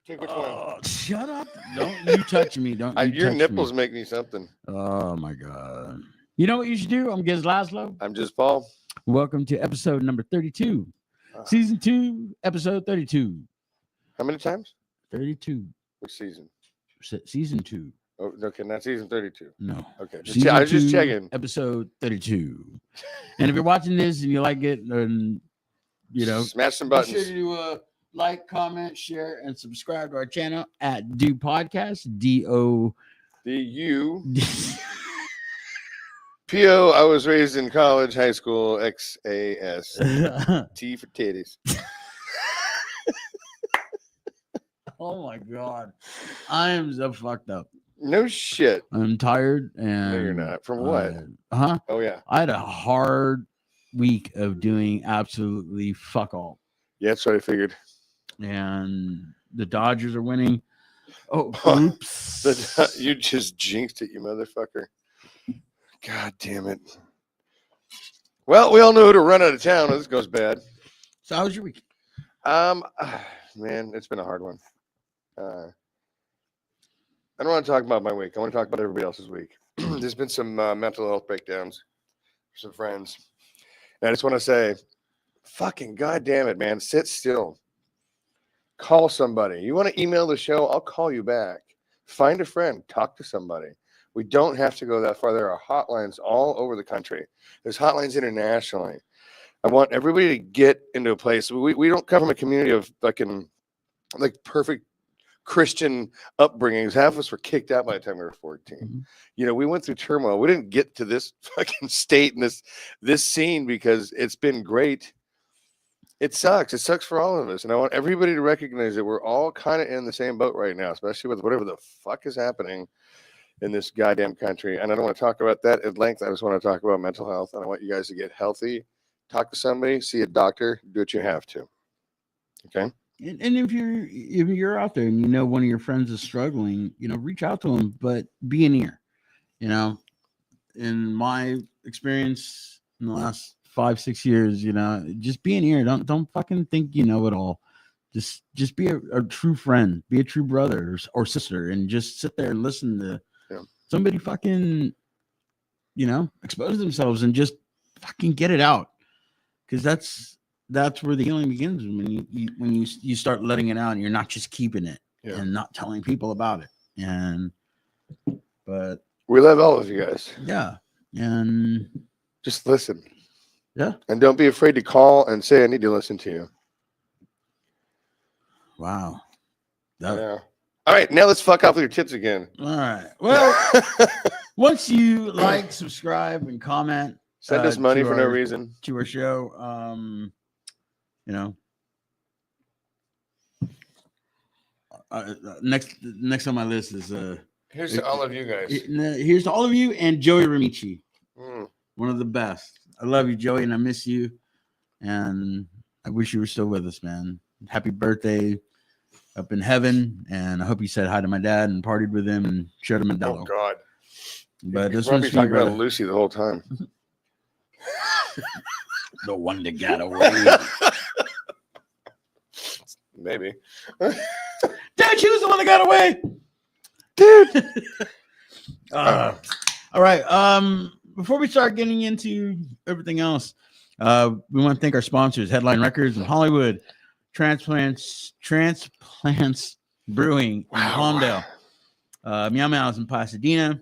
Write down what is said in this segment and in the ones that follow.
Take which one? Shut up. Don't you touch me. Don't you Your touch nipples me. make me something. Oh, my God. You know what you should do? I'm Gizz Lazlo. I'm just Paul. Welcome to episode number 32. Season 2, episode 32. How many times? 32. Which season? Season 2. Oh, okay, not season 32. No. Okay. I was just checking. Episode 32. And if you're watching this and you like it, and smash some buttons. Be sure to like, comment, share, and subscribe to our channel at Do Podcast. DO. P.O. I was raised in college, high school, XAS. T for titties. Oh my God. I am so fucked up. No shit. I'm tired and no, you're not. From what? Oh yeah. I had a hard week of doing absolutely fuck all. Yeah, that's what I figured. And the Dodgers are winning. Oh, oops. You just jinxed it, you motherfucker. God damn it. Well, we all know who to run out of town when this goes bad. So how was your week? Man, it's been a hard one. I don't want to talk about my week. I want to talk about everybody else's week. There's been some mental health breakdowns for some friends. And I just want to say, fucking goddamn it, man. Sit still. Call somebody. You want to email the show? I'll call you back. Find a friend. Talk to somebody. We don't have to go that far. There are hotlines all over the country. There's hotlines internationally. I want everybody to get into a place. We don't come from a community of fucking like perfect Christian upbringings. Half of us were kicked out by the time we were 14. Mm-hmm. We went through turmoil. We didn't get to this fucking state and this scene because it's been great. It sucks. It sucks for all of us. And I want everybody to recognize that we're all kind of in the same boat right now, especially with whatever the fuck is happening in this goddamn country. And I don't want to talk about that at length. I just want to talk about mental health. And I want you guys to get healthy, talk to somebody, see a doctor, do what you have to. Okay. And if you're out there and you know one of your friends is struggling, reach out to them, but be an ear. In my experience in the last 5-6 years, just be an ear. Don't fucking think you know it all. Just be a true friend, be a true brother or sister, and just sit there and listen to somebody fucking, expose themselves and just fucking get it out. Because that's where the healing begins, when you start letting it out and you're not just keeping it and not telling people about it. But we love all of you guys. Yeah. And just listen. Yeah. And don't be afraid to call and say, I need to listen to you. Wow. Yeah. All right. Now let's fuck off with your tits again. All right. Well, once you like, subscribe, and comment, send us money for no reason to our show. Next on my list is here's to all of you guys. Here's to all of you and Joey Ramici, one of the best. I love you, Joey, and I miss you, and I wish you were still with us, man. Happy birthday up in heaven, and I hope you said hi to my dad and partied with him and showed him a Modelo. Oh God! But this one's talking about Lucy the whole time. The one that got away. Maybe. Dude, she was the one that got away. Dude. All right. Before we start getting into everything else, we want to thank our sponsors, Headline Records in Hollywood, Transplants Brewing in Palmdale, MEOWZ in Pasadena,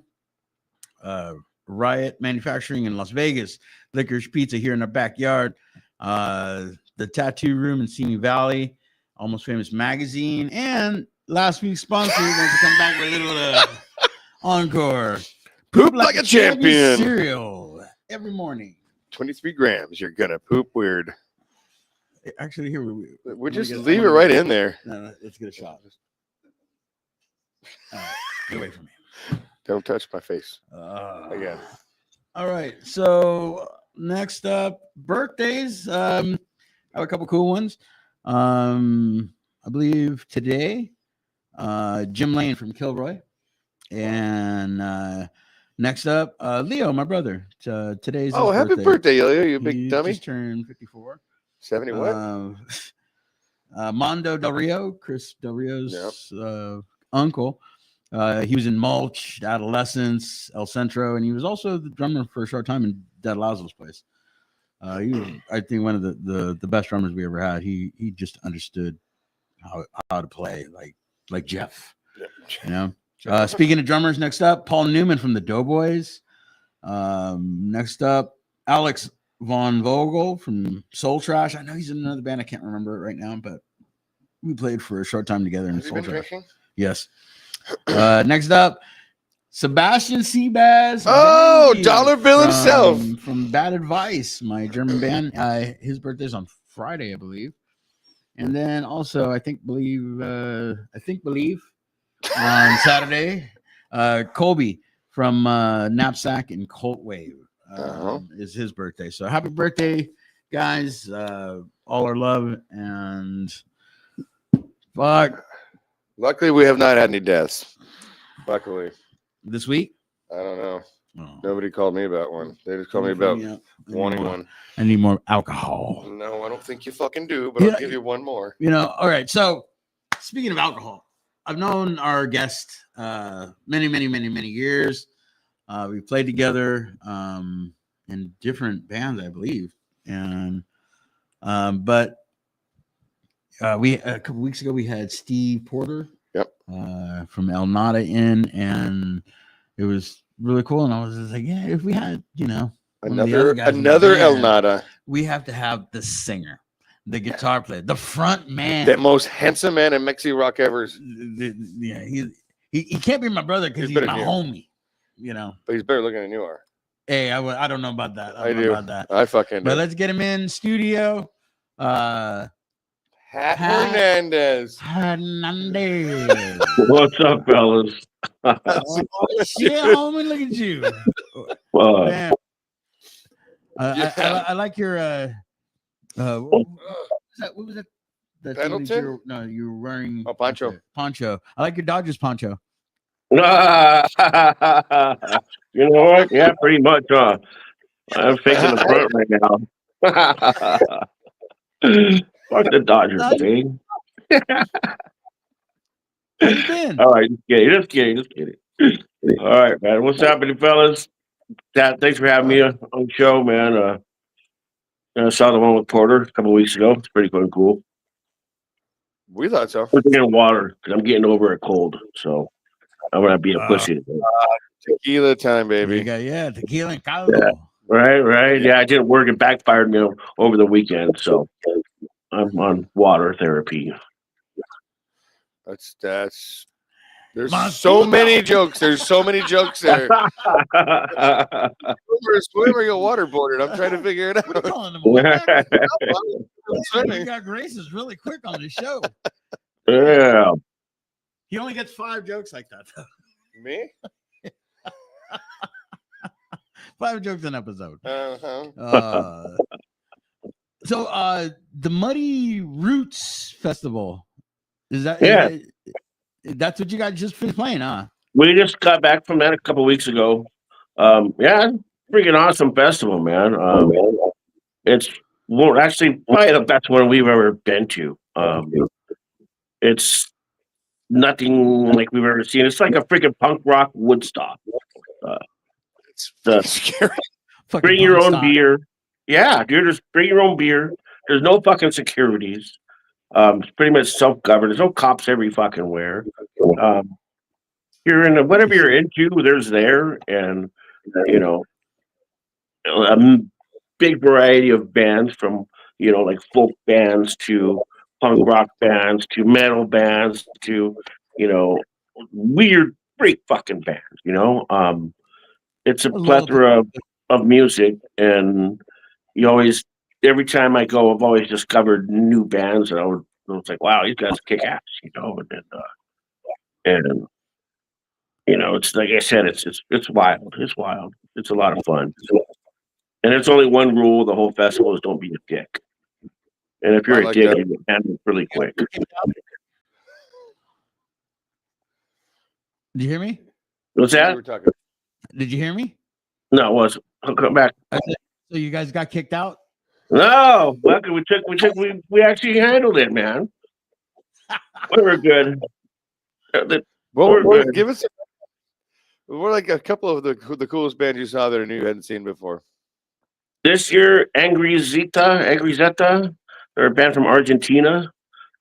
RIOT Manufacturing in Las Vegas, Licorice Pizza here in our backyard, the Tattoo Room in Simi Valley, Almost Famous Magazine, and last week's sponsor wants to come back with a little encore. Poop like a champion. Cereal every morning. 23 grams. You're gonna poop weird. Actually, here we just leave it right in there. No, let's get a shot. Get away from me. Don't touch my face. Again. All right. So next up, birthdays. I have a couple cool ones. I believe today, Jim Lane from Kilroy, and next up, Leo, my brother. Today's happy birthday, Leo! You big dummy. Just turned 54. 71. Mondo Del Rio, Chris Del Rio's uncle. He was in Mulch, Adolescence, El Centro, and he was also the drummer for a short time in Dead Lazlo's place. He was, I think, one of the best drummers we ever had. He just understood how to play like Jeff. You know. Speaking of drummers, next up, Paul Newman from the Doughboys. Next up, Alex Von Vogel from Soul Trash. I know he's in another band. I can't remember it right now, but we played for a short time together in Have you Soul been Trash. drinking? Yes. Next up, Sebastian Seabass. Oh, dollar bill himself from Bad Advice, my German band. His birthday's on Friday, I believe. And then also, I think believe on Saturday, Colby from Knapsack and Colt Wave is his birthday. So happy birthday, guys! All our love and fuck. Luckily, we have not had any deaths. Luckily. This week? I don't know. Oh. Nobody called me about one. They just called me about wanting one. I need more alcohol. No, I don't think you fucking do, but I'll give you one more. You know, all right. So, speaking of alcohol, I've known our guest many years. We played together in different bands, I believe. And but we a couple weeks ago we had Steve Porter. Yep. From El Nada Inn, and it was really cool. And I was just like, yeah, if we had, you know, another El Nada, we have to have the singer, the guitar player, the front man, the most handsome man in Mexi rock ever. Yeah, he can't be my brother because he's my homie, you know. But he's better looking than you are. Hey, I don't know about that. I do. I fucking do. But let's get him in studio. Hernandez. What's up, fellas? Shit, homie, look at you. What? I like your what was that? Pendleton? You were wearing poncho. Poncho. I like your Dodgers poncho. You know what? Yeah, pretty much. I'm faking the front right now. Fuck the Dodgers, man. How you been? All right, just kidding. All right, man. What's happening, fellas? Thanks for having me on the show, man. I saw the one with Porter a couple of weeks ago. It's pretty fucking cool. We thought so. I'm drinking water because I'm getting over a cold, so I'm gonna be a pussy today. Tequila time, baby. Tequila and caldo. Yeah. Right. Yeah, I didn't work. It backfired me over the weekend, so I'm on water therapy. There's so many jokes. There's so many jokes there. Swimmer, you're waterboarded. I'm trying to figure it out. What are you calling him? You got graces really quick on the show. Yeah. He only gets 5 jokes like that, though. Me? 5 jokes an episode. Uh-huh. So the Muddy Roots Festival, is that? Yeah. That's what you guys just finished playing, huh? We just got back from that a couple weeks ago. Yeah, freaking awesome festival, man. It's actually probably the best one we've ever been to. It's nothing like we've ever seen. It's like a freaking punk rock Woodstock. It's scary. Bring your own beer. Yeah, dude, just bring your own beer. There's no fucking securities. It's pretty much self-governed. There's no cops every fucking where. You're in whatever you're into, there's there, and you know, a big variety of bands from like folk bands to punk rock bands to metal bands to weird freak fucking bands. It's a plethora of music, and you always, every time I go, I've always discovered new bands, and I was like, wow, these guys kick ass, and it's like I said, it's wild. It's wild. It's a lot of fun. And it's only one rule: the whole festival is don't be a dick. And if you're a dick, you can handle it really quick. Did you hear me? What's that? Did you hear me? No, it wasn't. I'll come back. So you guys got kicked out? No, we actually handled it, man. We were good. Well, We're good. give us. We're like a couple of the coolest bands you saw that I knew you hadn't seen before. This year, Angry Zeta, they're a band from Argentina.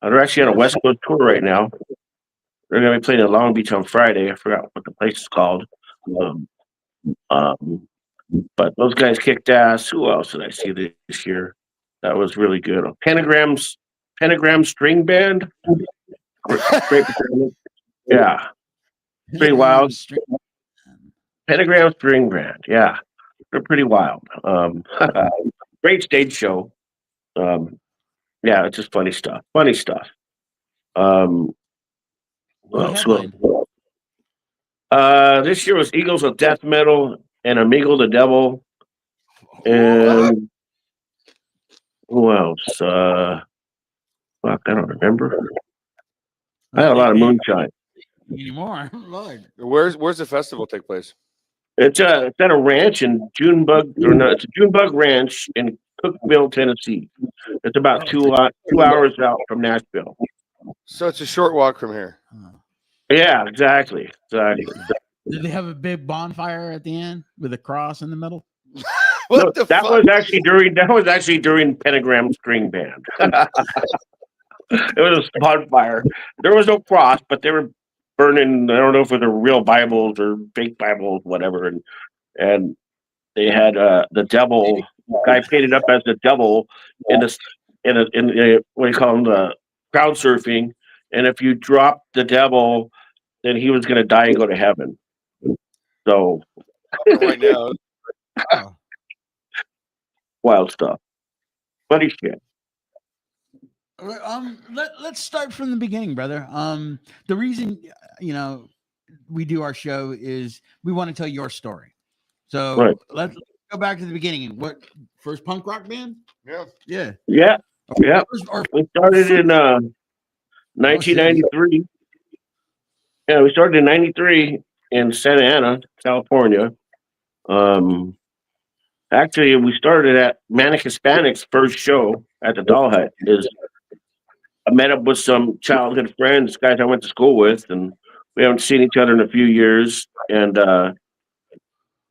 They're actually on a West Coast tour right now. They're going to be playing in Long Beach on Friday. I forgot what the place is called. Um, um, but those guys kicked ass. Who else did I see this year? That was really good. Pentagram String Band. Great performance. Yeah, pretty wild. Pentagram String Band. Yeah, they're pretty wild. Great stage show. Yeah, it's just funny stuff. Funny stuff. What else? This year was Eagles of Death Metal and Amigo the Devil. And who else? Fuck, I don't remember. I had a lot of moonshine. Anymore. Lord. Where's the festival take place? It's at a ranch in it's a Junebug Ranch in Cookeville, Tennessee. It's about 2 hours out from Nashville. So it's a short walk from here. Yeah, exactly. Did they have a big bonfire at the end with a cross in the middle? That was actually during Pentagram String Band. It was a bonfire. There was no cross, but they were burning. I don't know if it were real Bibles or fake Bibles, whatever. And they had the devil guy painted up as the devil in what do you call him, the crowd surfing. And if you dropped the devil, then he was going to die and go to heaven. So right now, wild stuff, funny shit. Let's start from the beginning, brother. The reason we do our show is we want to tell your story. So let's go back to the beginning. What first punk rock band? Yeah. We started in 1993. Yeah, we started in 93 in Santa Ana, California. Actually, we started at Manic Hispanic's first show at the Doll Hut. I met up with some childhood friends, guys I went to school with, and we haven't seen each other in a few years. And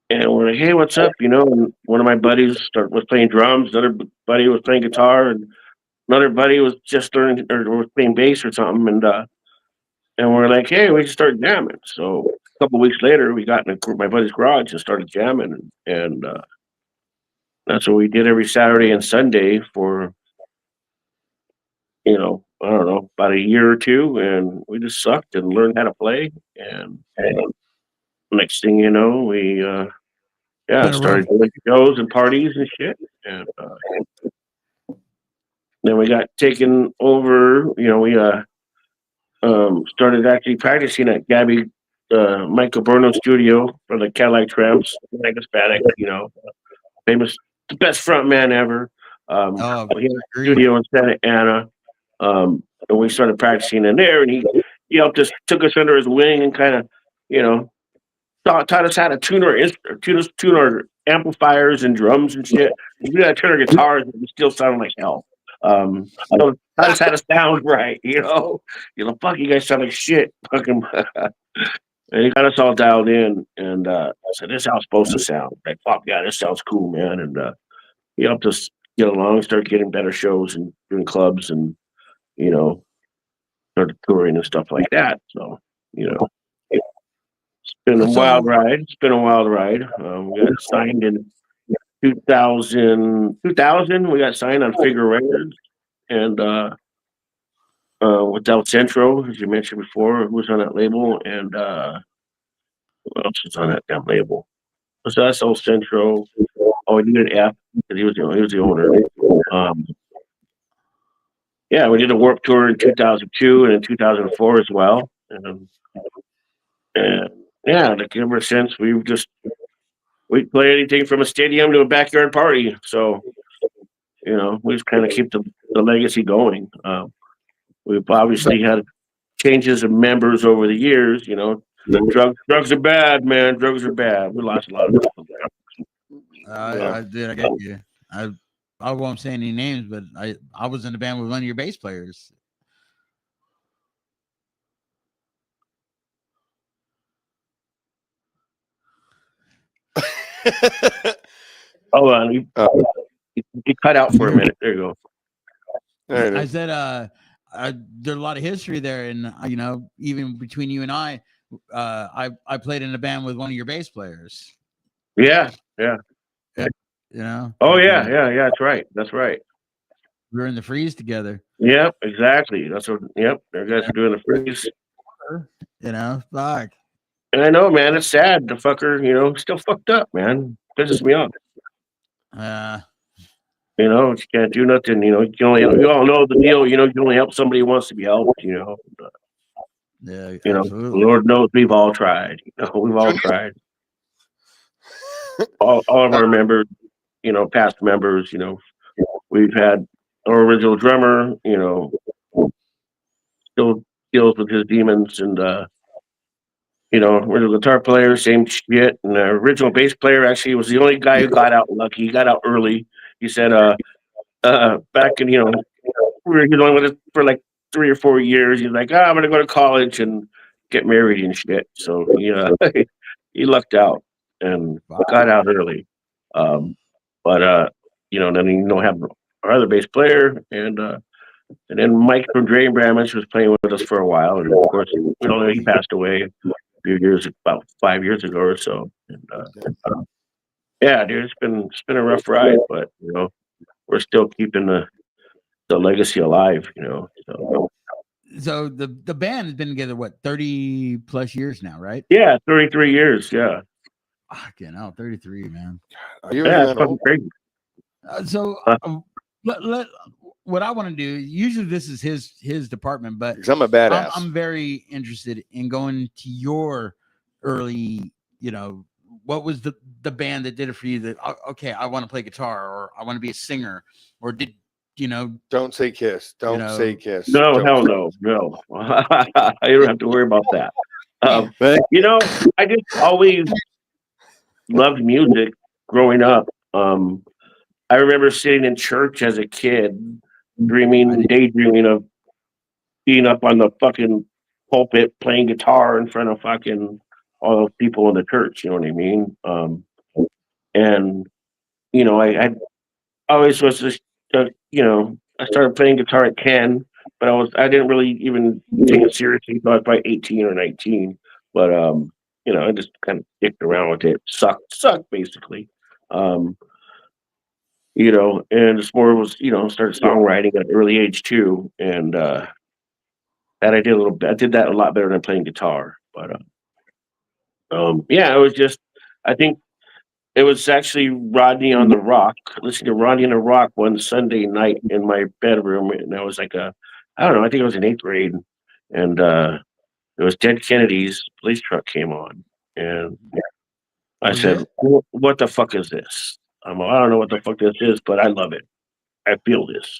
we're like, hey, what's up? And one of my buddies was playing drums, another buddy was playing guitar, and another buddy was just learning or was playing bass or something. And we're like, hey, we should start jamming. So a couple of weeks later, we got in my buddy's garage and started jamming, and that's what we did every Saturday and Sunday for, I don't know, about a year or two, and we just sucked and learned how to play. And next thing you know, we started doing shows and parties and shit. And then we got taken over. We started actually practicing at Gabby Michael Burno's studio for the Cadillac Tramps, like Hispanic, famous, the best front man ever. We had a studio in Santa Ana. And we started practicing in there, and he helped us, took us under his wing, and kind of, taught us how to tune our amplifiers and drums and shit. We got to tune our guitars, and we still sound like hell. So taught us how to sound right, fuck, you guys sound like shit, fucking. And he got us all dialed in, and said, "This is how it's supposed to sound." Like, fuck yeah, this sounds cool, man. And he helped us get along, start getting better shows and doing clubs, and started touring and stuff like that. So, it's been a wild ride. It's been a wild ride. We got signed in 2000. We got signed on Figure Records, and with Del Centro, as you mentioned before, who was on that label, and who else was on that damn label? So that's Del Centro. Oh, he did an F because he was the owner. Yeah, we did a Warped Tour in 2002 and in 2004 as well. And yeah, like ever since we play anything from a stadium to a backyard party. So, we just kind of keep the legacy going. We've obviously had changes of members over the years. Drugs are bad, man. Drugs are bad. We lost a lot of people. I get you. I won't say any names, but I was in a band with one of your bass players. Hold on, you cut out for a minute. There you go. There it I is. said, there's a lot of history there, and you know, even between you and I played in a band with one of your bass players. Yeah. You know. Oh back yeah, in- yeah. That's right. We were in the Freeze together. Yep, exactly. That's what. Yep, you guys are doing the freeze. You know, fuck. And I know, man, it's sad. The fucker, you know, still fucked up, man. Pisses me off. You know, you can't do nothing. You know, you all know the deal. You know, you can only help somebody who wants to be helped. Yeah, You know, absolutely. Lord knows we've all tried. You know, we've all tried. All of our members, you know, past members. You know, we've had our original drummer. You know, still deals with his demons, and you know, original guitar player, same shit. And the original bass player actually was the only guy who got out lucky. He got out early. He said, back in, you know, he was only with us for like 3 or 4 years. He's like, I'm gonna go to college and get married and shit. So he lucked out and got out early. But you know, then you know have our other bass player and then Mike from Drain Bramage was playing with us for a while, and of course, you know, he passed away a few years, about 5 years ago or so. And yeah, dude, it's been a rough ride, but you know, we're still keeping the legacy alive. You know, So the band has been together what 30 plus years now, right? yeah, 33 years. Yeah, Fucking hell, 33, man. Are you yeah, even it's that fucking old? crazy. So what I want to do, usually this is his department, but Because I'm a badass. I'm very interested in going to your early, you know, what was the band that did it for you that okay, I want to play guitar or I want to be a singer, or did you know? Don't say Kiss. Don't know, say Kiss. No, Don't hell say- no. You don't have to worry about that. But You know, I just always loved music growing up. I remember sitting in church as a kid, daydreaming of being up on the fucking pulpit playing guitar in front of fucking all those people in the church. You know what I mean? And you know, I always was just, you know, I started playing guitar at 10, but I didn't really even take it seriously until I was probably 18 or 19. But you know, I just kind of dicked around with it. Sucked basically. Um, you know, and the sport was, you know, started songwriting at an early age too. And that I did a little bit. I did that a lot better than playing guitar. But yeah, it was just I think it was actually Rodney on the Rock. Listening to Rodney on the Rock one Sunday night in my bedroom, and I was like I don't know, I think I was in 8th grade, and it was Dead Kennedy's police truck came on, and I said, "What the fuck is this?" I don't know what the fuck this is, but I love it. I feel this.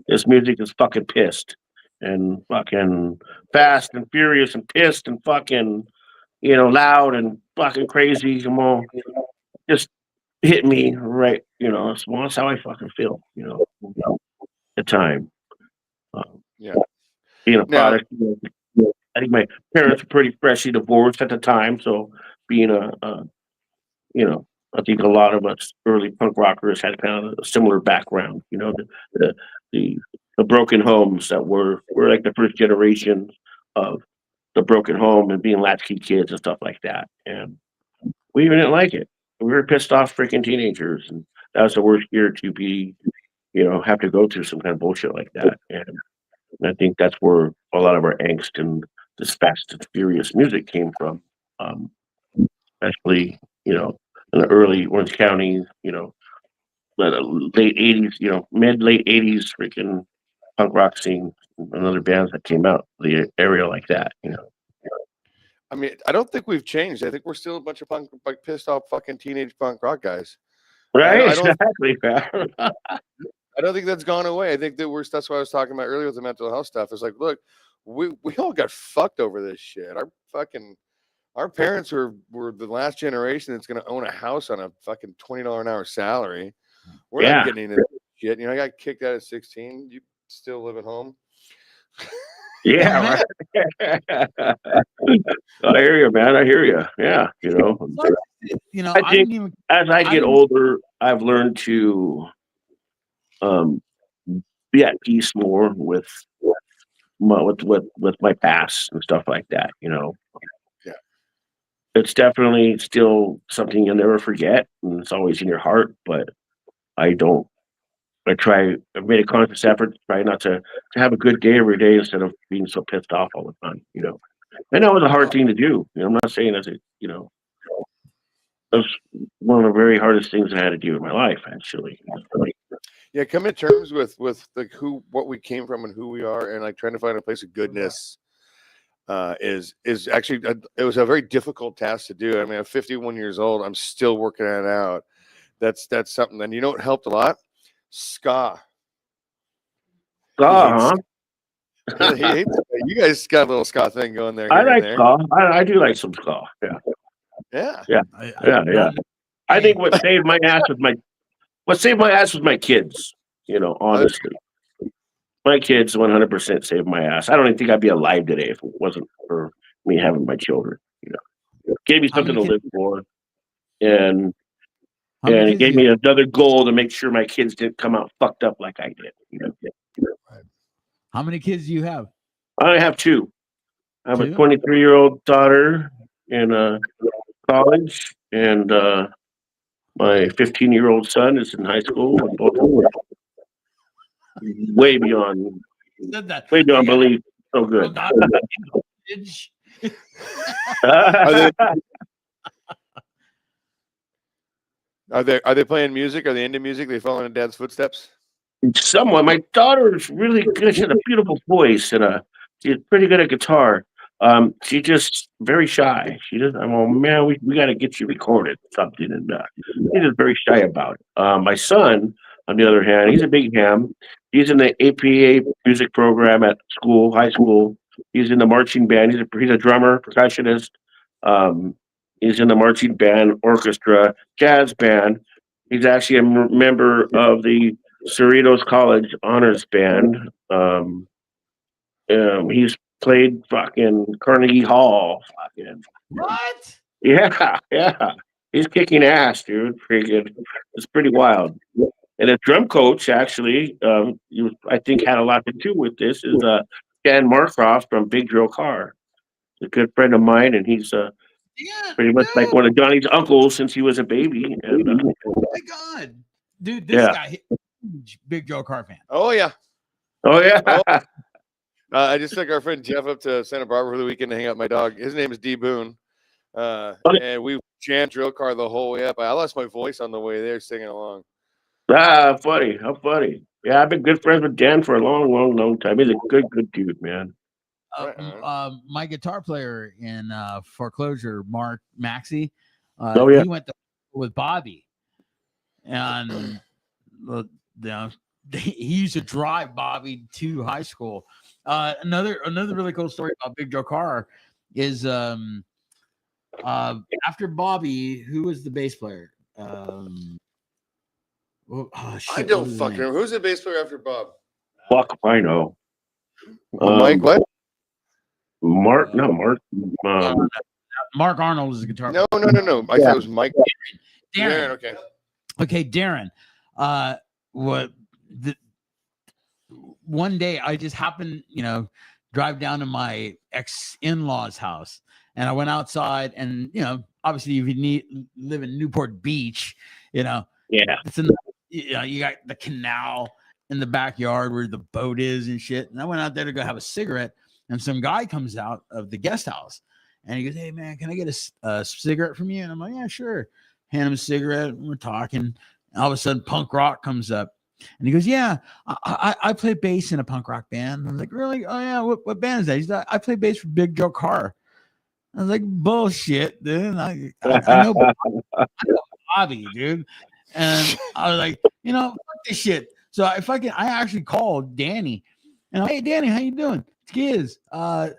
This music is fucking pissed and fucking fast and furious and pissed and fucking, you know, loud and fucking crazy. Come on, just hit me right. You know, that's how I fucking feel. You know, at the time. yeah. Being a Now, product. I think my parents were pretty freshly divorced at the time, so being you know, I think a lot of us early punk rockers had kind of a similar background. You know, the the, the broken homes that were like the first generation of the broken home and being latchkey kids and stuff like that. And we even didn't like it. We were pissed off freaking teenagers, and that was the worst year to be, you know, have to go through some kind of bullshit like that. And I think that's where a lot of our angst and this fast and furious music came from. Um, Especially, you know, in the early Orange County, you know, late 80s, you know, late 80s freaking punk rock scene and other bands that came out the area like that, you know. I mean, I don't think we've changed. I think we're still a bunch of like pissed off fucking teenage punk rock guys. Right, I don't exactly. I don't think that's gone away. I think that's what I was talking about earlier with the mental health stuff. It's like, look, we all got fucked over this shit. Our parents were the last generation that's gonna own a house on a fucking $20 an hour salary. We're Yeah. not getting into this shit. You know, I got kicked out at 16. You still live at home. Yeah, right. I hear you, man. I hear you. Yeah, you know. You know, I I think didn't even. as I get older, I've learned to be at peace more with my past and stuff like that. You know, Yeah. it's definitely still something you'll never forget, and it's always in your heart. But I don't. I've made a conscious effort to try not to have a good day every day instead of being so pissed off all the time. You know, and that was a hard thing to do. You know, I'm not saying that's one of the very hardest things I had to do in my life, actually. Yeah, coming to terms with like what we came from and who we are, and like trying to find a place of goodness is actually it was a very difficult task to do. I mean, I'm 51 years old. I'm still working it out. That's something. And you know what helped a lot? Ska. He hates. Huh? He hates. You guys got a little ska thing going there. I Here like and there. ska. I do like some ska. Yeah. Yeah. Yeah. Yeah. I think what saved my ass was my kids. You know, honestly, my kids 100% saved my ass. I don't even think I'd be alive today if it wasn't for me having my children. You know, gave me something to live for, and it gave me another goal to make sure my kids didn't come out fucked up like I did. You know. How many kids do you have? I have two. I have a 23-year-old daughter in college, and my 15-year-old son is in high school, and both of them are way beyond belief. So good. Are they playing music? Are they into music? They following in dad's footsteps? Somewhat. My daughter is really good. She has a beautiful voice, and she's pretty good at guitar. She's just very shy. She just, oh man, we got to get you recorded something, and she's just very shy about it. My son, on the other hand, he's a big ham. He's in the APA music program at school, high school. He's in the marching band. He's a drummer, percussionist. He's in the marching band, orchestra, jazz band. He's actually a member of the Cerritos College Honors Band. He's played fucking Carnegie Hall. Fucking what? Yeah. He's kicking ass, dude. Freaking, it's pretty wild. And a drum coach, actually, I think had a lot to do with this. Is Dan Marcroft from Big Drill Car. A good friend of mine, and he's pretty much like one of Johnny's uncles since he was a baby. And, oh my God, dude, this guy, Big Joe Car fan. Oh yeah. I just took our friend Jeff up to Santa Barbara for the weekend to hang out with my dog. His name is D Boone. And we jammed drill car the whole way up. I lost my voice on the way there singing along. Funny. How funny. Yeah, I've been good friends with Dan for a long time. He's a good dude, man. My guitar player in Foreclosure, Mark Maxey, he went with Bobby, and he used to drive Bobby to high school. Another really cool story about Big Joe Carr is after Bobby, who was the bass player? I don't fucking remember. Who's the bass player after Bob? Fuck, I know. Mike, what? Mark, not Mark. Mark Arnold is the guitar. No. I thought it was Mike. Darren. Okay. Okay, Darren. One day I just happened, drive down to my ex-in-laws' house, and I went outside, and obviously if you live in Newport Beach, it's in you got the canal in the backyard where the boat is and shit. And I went out there to go have a cigarette, and some guy comes out of the guest house, and he goes, "Hey man, can I get a cigarette from you?" And I'm like, "Yeah, sure." Hand him a cigarette, and we're talking. And all of a sudden, punk rock comes up, and he goes, "Yeah, I play bass in a punk rock band." I was like, "Really? Oh yeah, what band is that?" He's like, "I play bass for Big Joe Carr." I was like, "Bullshit, dude. I know Bobby, dude." And I was like, fuck this shit. So I actually called Danny, and hey Danny, how you doing? It's Gizz. I'm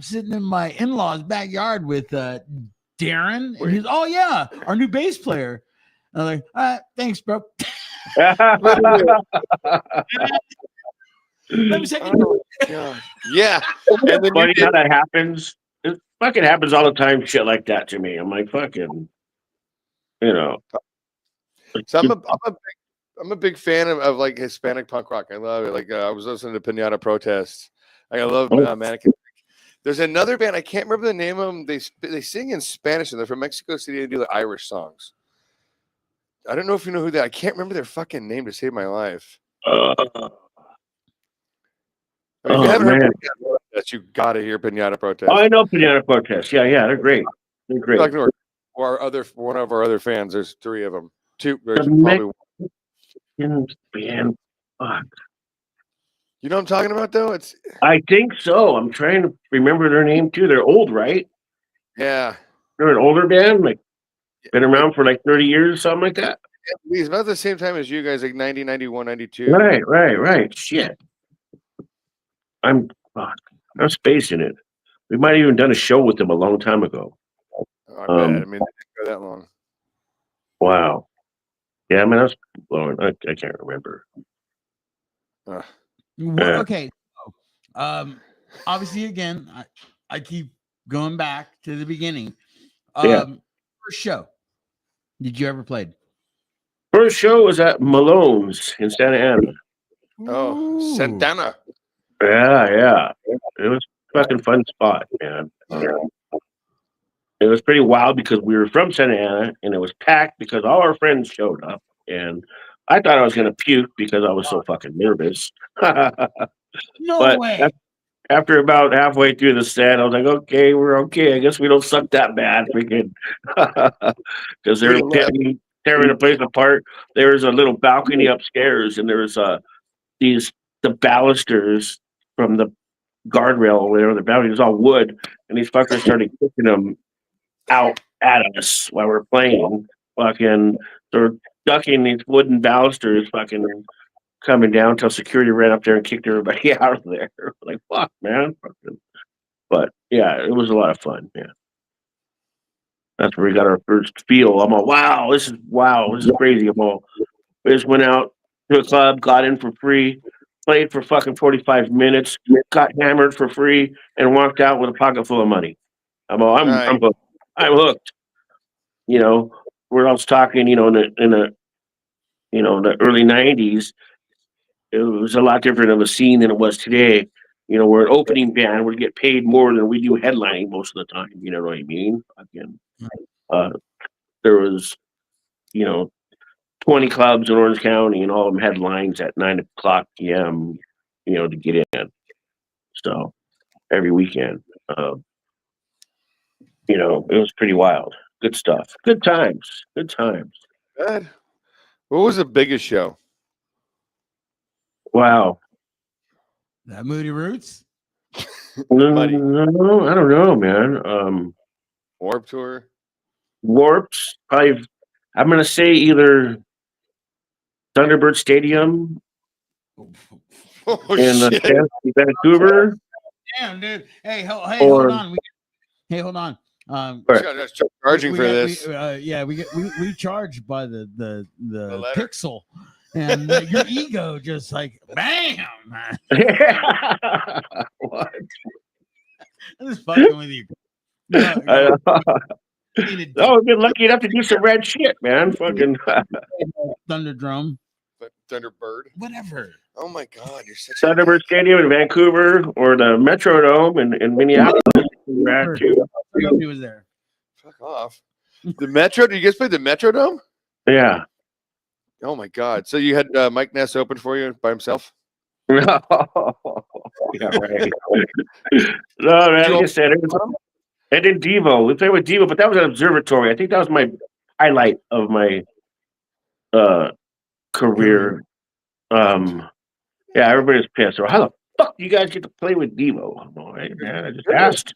sitting in my in-laws' backyard with Darren, and he's, "Oh yeah, our new bass player." And I'm like, "All right, thanks, bro." Let me say, yeah. And then funny how that happens. It fucking happens all the time. Shit like that to me. I'm like, fucking. You know. So I'm a big fan of like Hispanic punk rock. I love it. Like I was listening to Pinata Protest. Like, I love Mannequin. There's another band, I can't remember the name of them. They sing in Spanish and they're from Mexico City. They do the Irish songs. I don't know if you know who they are. I can't remember their fucking name to save my life. I mean, if you haven't heard Pinata Protest, you gotta hear Pinata Protest. Oh, I know Pinata Protest. Yeah, they're great. They're great. Like one of our other fans. There's 3 of them. 2. There's probably band. Fuck. You know what I'm talking about, though? I think so. I'm trying to remember their name too. They're old, right? Yeah. They're an older band, like been around for like 30 years or something like that. It's about the same time as you guys, like 90, 91, 92. Right. Shit. I'm spacing it. We might have even done a show with them a long time ago. Oh, I bet. I mean, they didn't go that long. Wow. Yeah, I mean, I was blowing. I can't remember. Okay. Obviously, again, I keep going back to the beginning. First show. Did you ever play? First show was at Malone's in Santa Ana. Oh, Santana. Yeah. It was a fucking fun spot, man. It was pretty wild because we were from Santa Ana and it was packed because all our friends showed up. And I thought I was going to puke because I was so fucking nervous. No way. After about halfway through the set, I was like, okay, we're okay. I guess we don't suck that bad. Freaking. Because they were tearing the place apart. There was a little balcony upstairs and there was the balusters from the guardrail or whatever. The balcony was all wood. And these fuckers started kicking them out at us while we're playing. Fucking, they're ducking these wooden balusters, fucking coming down until security ran up there and kicked everybody out of there. Like, fuck, man. But yeah, it was a lot of fun. Yeah, that's where we got our first feel. I'm all, wow, this is crazy. We just went out to a club, got in for free, played for fucking 45 minutes, got hammered for free, and walked out with a pocket full of money. I'm hooked. I'm hooked. You know, where I was talking, in the early '90s, it was a lot different of a scene than it was today. We're an opening band. We get paid more than we do headlining most of the time. You know what I mean? Again, there was, 20 clubs in Orange County, and all of them had lines at 9:00 p.m. To get in. So every weekend, it was pretty wild. Good stuff. Good times. Good times. Good. What was the biggest show? Wow. That Moody Roots? No, I don't know, man. Warped Tour? Warps, probably, I'm going to say either Thunderbird Stadium in Vancouver. Damn, dude. Hey, hold on. Hold on. Charging for this. We charge by the pixel, and your ego just like bam. What? I'm just fucking with you. I've been lucky enough to do some rad shit, man. Fucking Thunderdrome, Thunderbird, whatever. Oh my God, you're such Thunderbird Stadium in Vancouver or the Metrodome in Minneapolis. Rad too. Nobody was there. Fuck off. The Metro? Did you guys play the Metrodome? Yeah. Oh my God. So you had Mike Ness open for you by himself? Yeah, right. No, man, like I said, I did Devo. We played with Devo, but that was an observatory. I think that was my highlight of my career. Yeah, everybody's pissed. Or how the fuck do you guys get to play with Devo? I'm all right, man. I just asked.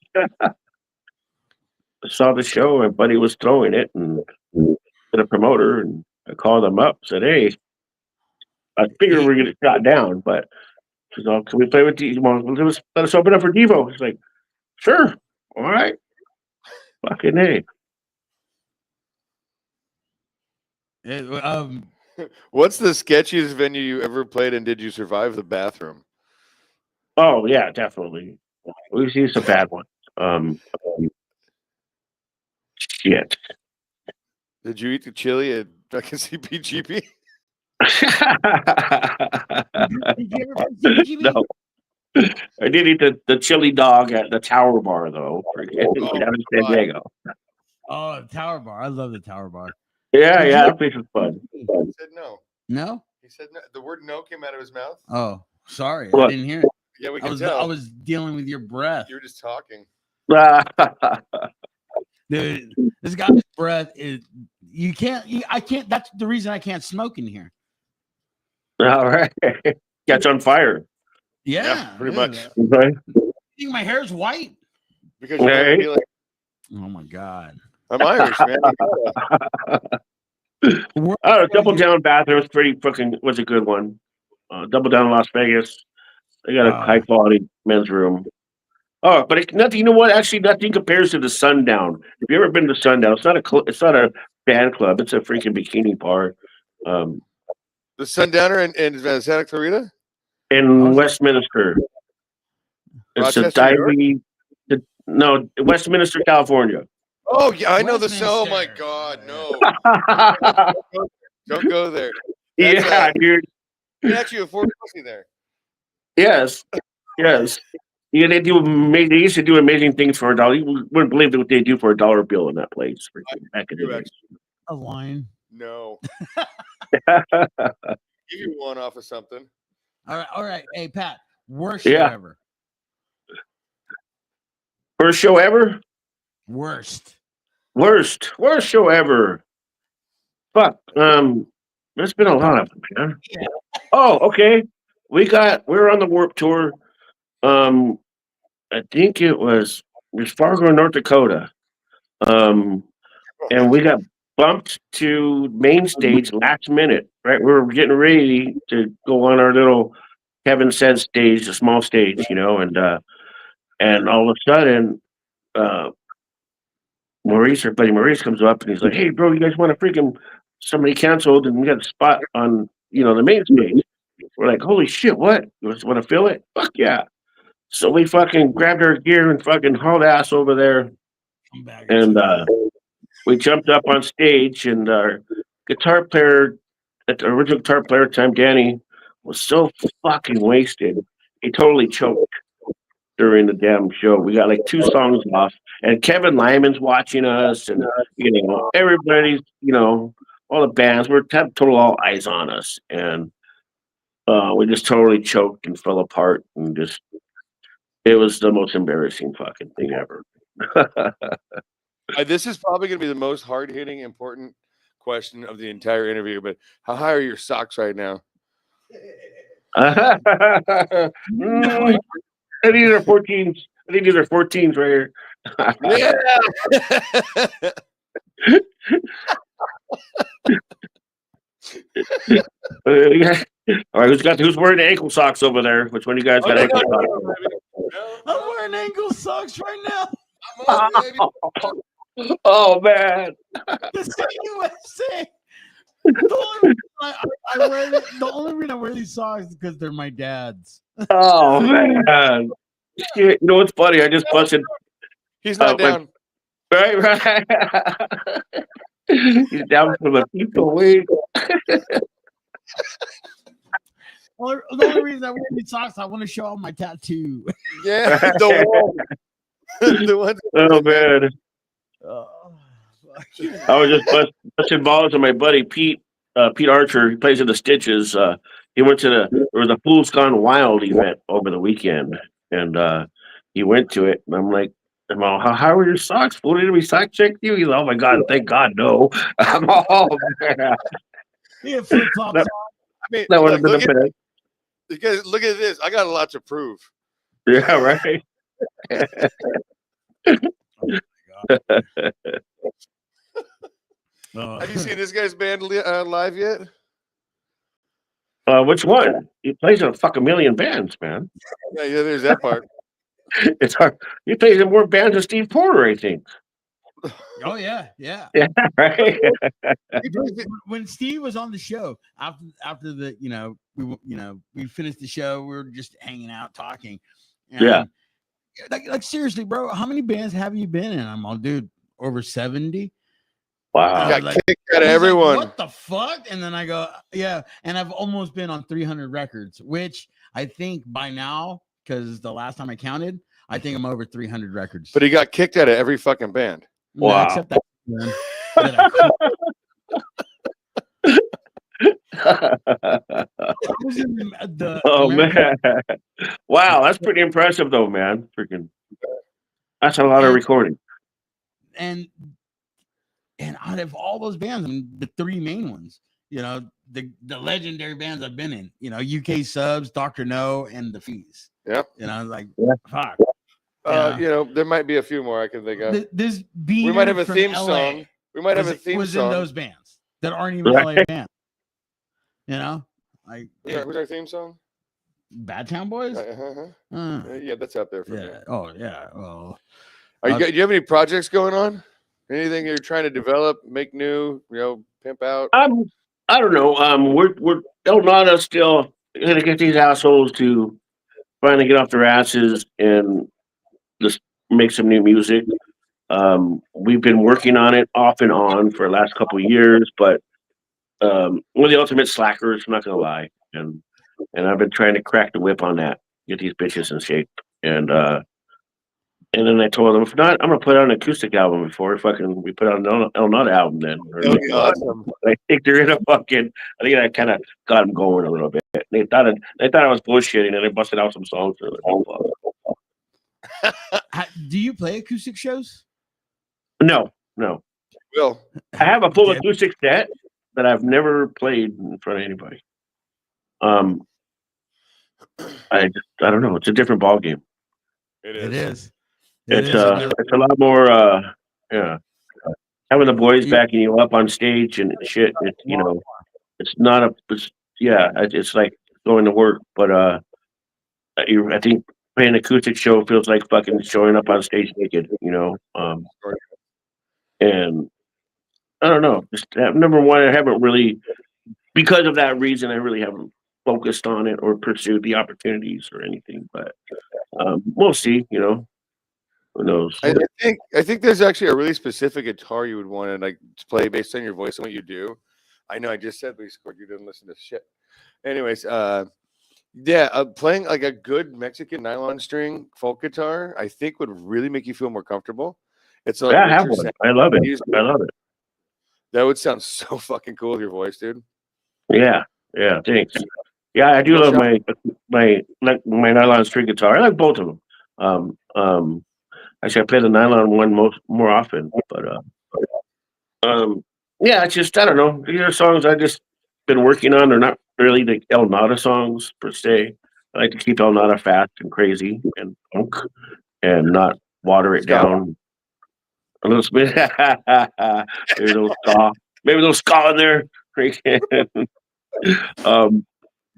I saw the show. My buddy was throwing it, and the promoter, and I called him up. Said, "Hey, I figured we were gonna get shot down, but can we play with Devo? Let us open up for Devo." He's like, "Sure, all right." Fucking hey. What's the sketchiest venue you ever played, and did you survive the bathroom? Oh yeah, definitely. We've seen some bad ones. Shit. Did you eat the chili at fucking CPGP? Did you ever play CBGB? No. I did eat the chili dog at the Tower Bar though. Down in San Diego. Oh, the Tower Bar. I love the Tower Bar. Yeah, Did yeah, you- that place was fun. He said no. No? He said no. The word no came out of his mouth. Oh, sorry. I What? didn't hear it. Yeah, we I can tell. was dealing with your breath. You were just talking. Dude, this guy's breath is I can't that's the reason I can't smoke in here. All right. Catch on fire. Yeah, pretty much. Okay. You think my hair's white? Because you're Right. be like, Oh my god. I'm Irish, man. Double Down bathroom was a good one. Double Down in Las Vegas. They got a high quality men's room. Oh, but nothing. You know what? Actually, nothing compares to the Sundown. Have you ever been to Sundown? It's not a band club. It's a freaking bikini bar. The Sundowner in Santa Clarita? In Westminster. It's a Rochester, New diving. No, Westminster, California. Oh, yeah, I know the Westminster. Oh, my God, no. Don't go there. Yeah, dude. You can actually afford pussy there. Yes. Yes. Yeah, they used to do amazing things for $1. You wouldn't believe what they do for $1 bill in that place. Back in the day. A line. No. Give you one off of something. All right. Hey Pat, worst show Yeah. ever. First show ever? Worst. Worst show ever. Fuck. There's been a lot of them, man. Yeah. Oh, okay. We were on the Warped Tour. I think it was Fargo, North Dakota. And we got bumped to main stage last minute. Right, we were getting ready to go on our little Kevin said stage, a small stage, and all of a sudden, our buddy Maurice comes up and he's like, "Hey, bro, you guys want to freaking somebody canceled and we got a spot on the main stage." We're like, "Holy shit, what? You just want to fill it? Fuck yeah!" So we fucking grabbed our gear and fucking hauled ass over there, and we jumped up on stage, and our guitar player, at the original guitar player at the time, Danny, was so fucking wasted. He totally choked during the damn show. We got like 2 songs off, and Kevin Lyman's watching us, and everybody's, all the bands were total all eyes on us, and we just totally choked and fell apart, and just it was the most embarrassing fucking thing ever. This is probably going to be the most hard-hitting, important question of the entire interview, but how high are your socks right now? I think these are 14s. I think these are 14s right here. Yeah. All right, who's wearing ankle socks over there? Which one of you guys got ankle socks? I'm wearing ankle socks right now. Oh man. The USA. The only reason I wear these socks is because they're my dad's. Oh man. Shit, you know what's funny? I just busted. He's not down. Right. He's down for the people week. The only reason I wear these socks, I want to show off my tattoo. Yeah, the one. Oh man. I was just busting balls with my buddy Pete Archer. He plays in the Stitches. He went to there was a Fools Gone Wild event over the weekend, and he went to it. And I'm like, how are your socks? Fool, did we sock check you? He's like, oh my god, thank God, no. I'm all man. Yeah, flip flops. That would have been the best. Because look at this. I got a lot to prove. Yeah, right. Have you seen this guy's band live yet? Which one? He plays in a fucking million bands, man. Yeah, there's that part. It's hard. He plays in more bands than Steve Porter, I think. Oh yeah. Yeah, right. When Steve was on the show, after the we finished the show, we were just hanging out talking. And yeah. Like seriously, bro, how many bands have you been in? I'm all, dude, over 70. Wow. Got like, kicked out of he's like, everyone. what the fuck? And then I go, yeah. And I've almost been on 300 records, which I think by now, because the last time I counted, I think I'm over 300 records. But he got kicked out of every fucking band. No, Wow. except that one that I quit. I was in the Oh American- man! Wow, that's pretty impressive, though, man. Freaking, that's a lot of recording. And out of all those bands, I mean, the three main ones, you know, the legendary bands I've been in, you know, UK Subs, Dr. No, and the Fees. Yep. You know, like Yeah. fuck. You know, there might be a few more I can think of. This We might have a from theme LA song. We might have a theme was song. in those bands that aren't even Right. LA bands. You know, like Who's our theme song? Bad Town Boys. Yeah, that's up there for me. Yeah. Oh yeah. Well, Do you have any projects going on? Anything you're trying to develop, make new, you know, pimp out? I don't know. We're El Nada still gonna get these assholes to finally get off their asses and just make some new music. We've been working on it off and on for the last couple of years, but we're the ultimate slackers. I'm not gonna lie, and I've been trying to crack the whip on that, get these bitches in shape, and then I told them, if not, I'm gonna put out an acoustic album before we put out an El Nada album. Then Awesome. I think they're in a fucking. I think I kind of got them going a little bit. They thought I was bullshitting, and they busted out some songs. For do you play acoustic shows? No. Will. I have a full acoustic set that I've never played in front of anybody. I don't know. It's a different ball game. It is. It's a lot more. Yeah, having the boys backing you up on stage and shit. You know, it's not a. It's like going to work, but I think playing an acoustic show feels like fucking showing up on stage naked. You know, and I don't know. Just number one, I haven't really, because of that reason, I really haven't focused on it or pursued the opportunities or anything. But we'll see. You know, who knows? I think there's actually a really specific guitar you would want to like play based on your voice and what you do. I know I just said Lee Scored, you didn't listen to shit. Anyways, playing like a good Mexican nylon string folk guitar, I think would really make you feel more comfortable. It's like I have one. I love it. I love it. That would sound so fucking cool with your voice, dude. Yeah, thanks. Yeah, I do love my nylon string guitar. I like both of them. Actually, I play the nylon one more often, but yeah, it's just I don't know. These are songs I just been working on. They're not really the El Nada songs per se. I like to keep El Nada fast and crazy and funk, and not water it down. A little bit. Maybe a little ska in there.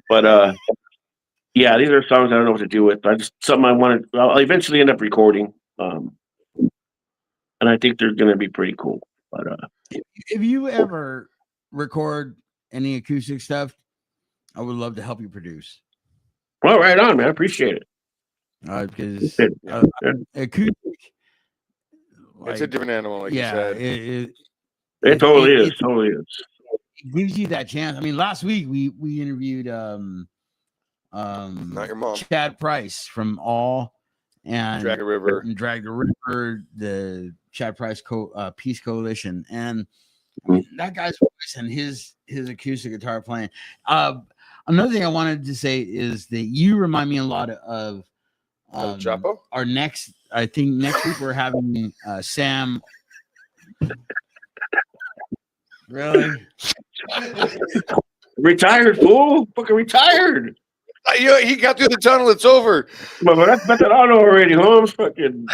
But yeah, these are songs I don't know what to do with. Something I wanted. I'll eventually end up recording, and I think they're going to be pretty cool. But if you ever record any acoustic stuff, I would love to help you produce. Well, right on, man. I appreciate it. Because acoustic, it's a different animal, like you said. It totally is. Totally is. It gives you that chance. I mean, last week we interviewed Not your mom. Chad Price from All and Drag the River, the Chad Price Peace Coalition, and I mean, that guy's voice and his acoustic guitar playing. Another thing I wanted to say is that you remind me a lot of Chapo? Our next, I think next week we're having Sam. Really? Retired, fool. Fucking retired. He got through the tunnel. It's over. But that's Veterano already, Holmes. Fucking.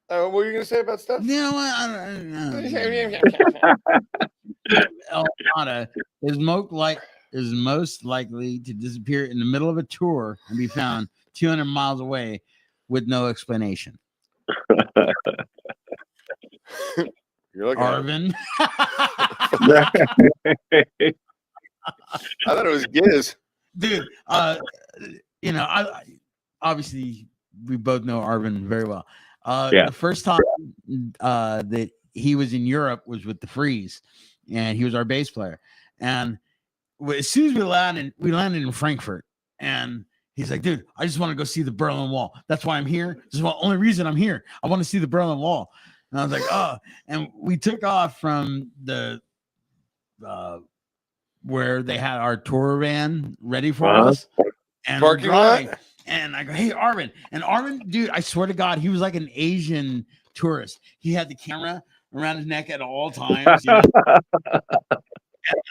What were you gonna say about stuff? No, I El Nada is most likely to disappear in the middle of a tour and be found 200 miles away with no explanation. You're looking Arvin. I thought it was Gizz. dude. You know, I obviously we both know Arvin very well. The first time that he was in Europe was with the Freeze, and he was our bass player. And as soon as we landed in Frankfurt, and he's like, dude, I just want to go see the Berlin Wall. That's why I'm here. This is the only reason I'm here. I want to see the Berlin Wall. And I was like, oh, and we took off from the where they had our tour van ready for us. And parking lot. And I go, hey, Arvin. And Arvin, dude, I swear to God, he was like an Asian tourist. He had the camera around his neck at all times. You know? I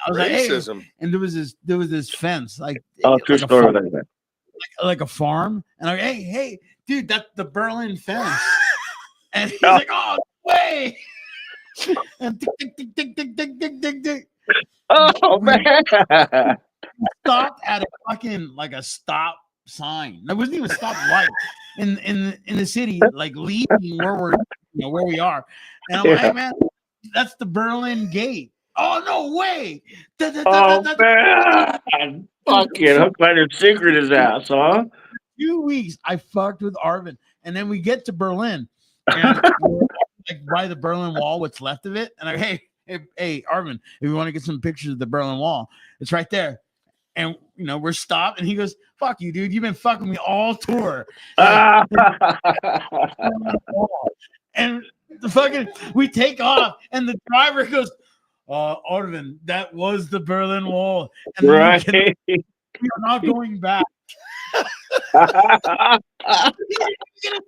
was Racism. like, hey, and there was this fence, like, true story. Like a farm. And I'm like, hey, dude, that's the Berlin fence. And he's like, oh, way. And tick. Oh, man. Stopped at a fucking like a stop sign. There wasn't even a stop light in the city, like leaving where we are. And I'm like, hey, man, that's the Berlin Gate. Oh, no way. Man. Fucking hook, line, and secret his ass, huh? 2 weeks I fucked with Arvin. And then we get to Berlin. And we're like by the Berlin Wall, what's left of it. And I'm like, hey, Arvin, if you want to get some pictures of the Berlin Wall, it's right there. And we're stopped, and he goes, "Fuck you, dude! You've been fucking me all tour." And the fucking we take off, and the driver goes, "Arvin, that was the Berlin Wall, and right. We're not going back." Get a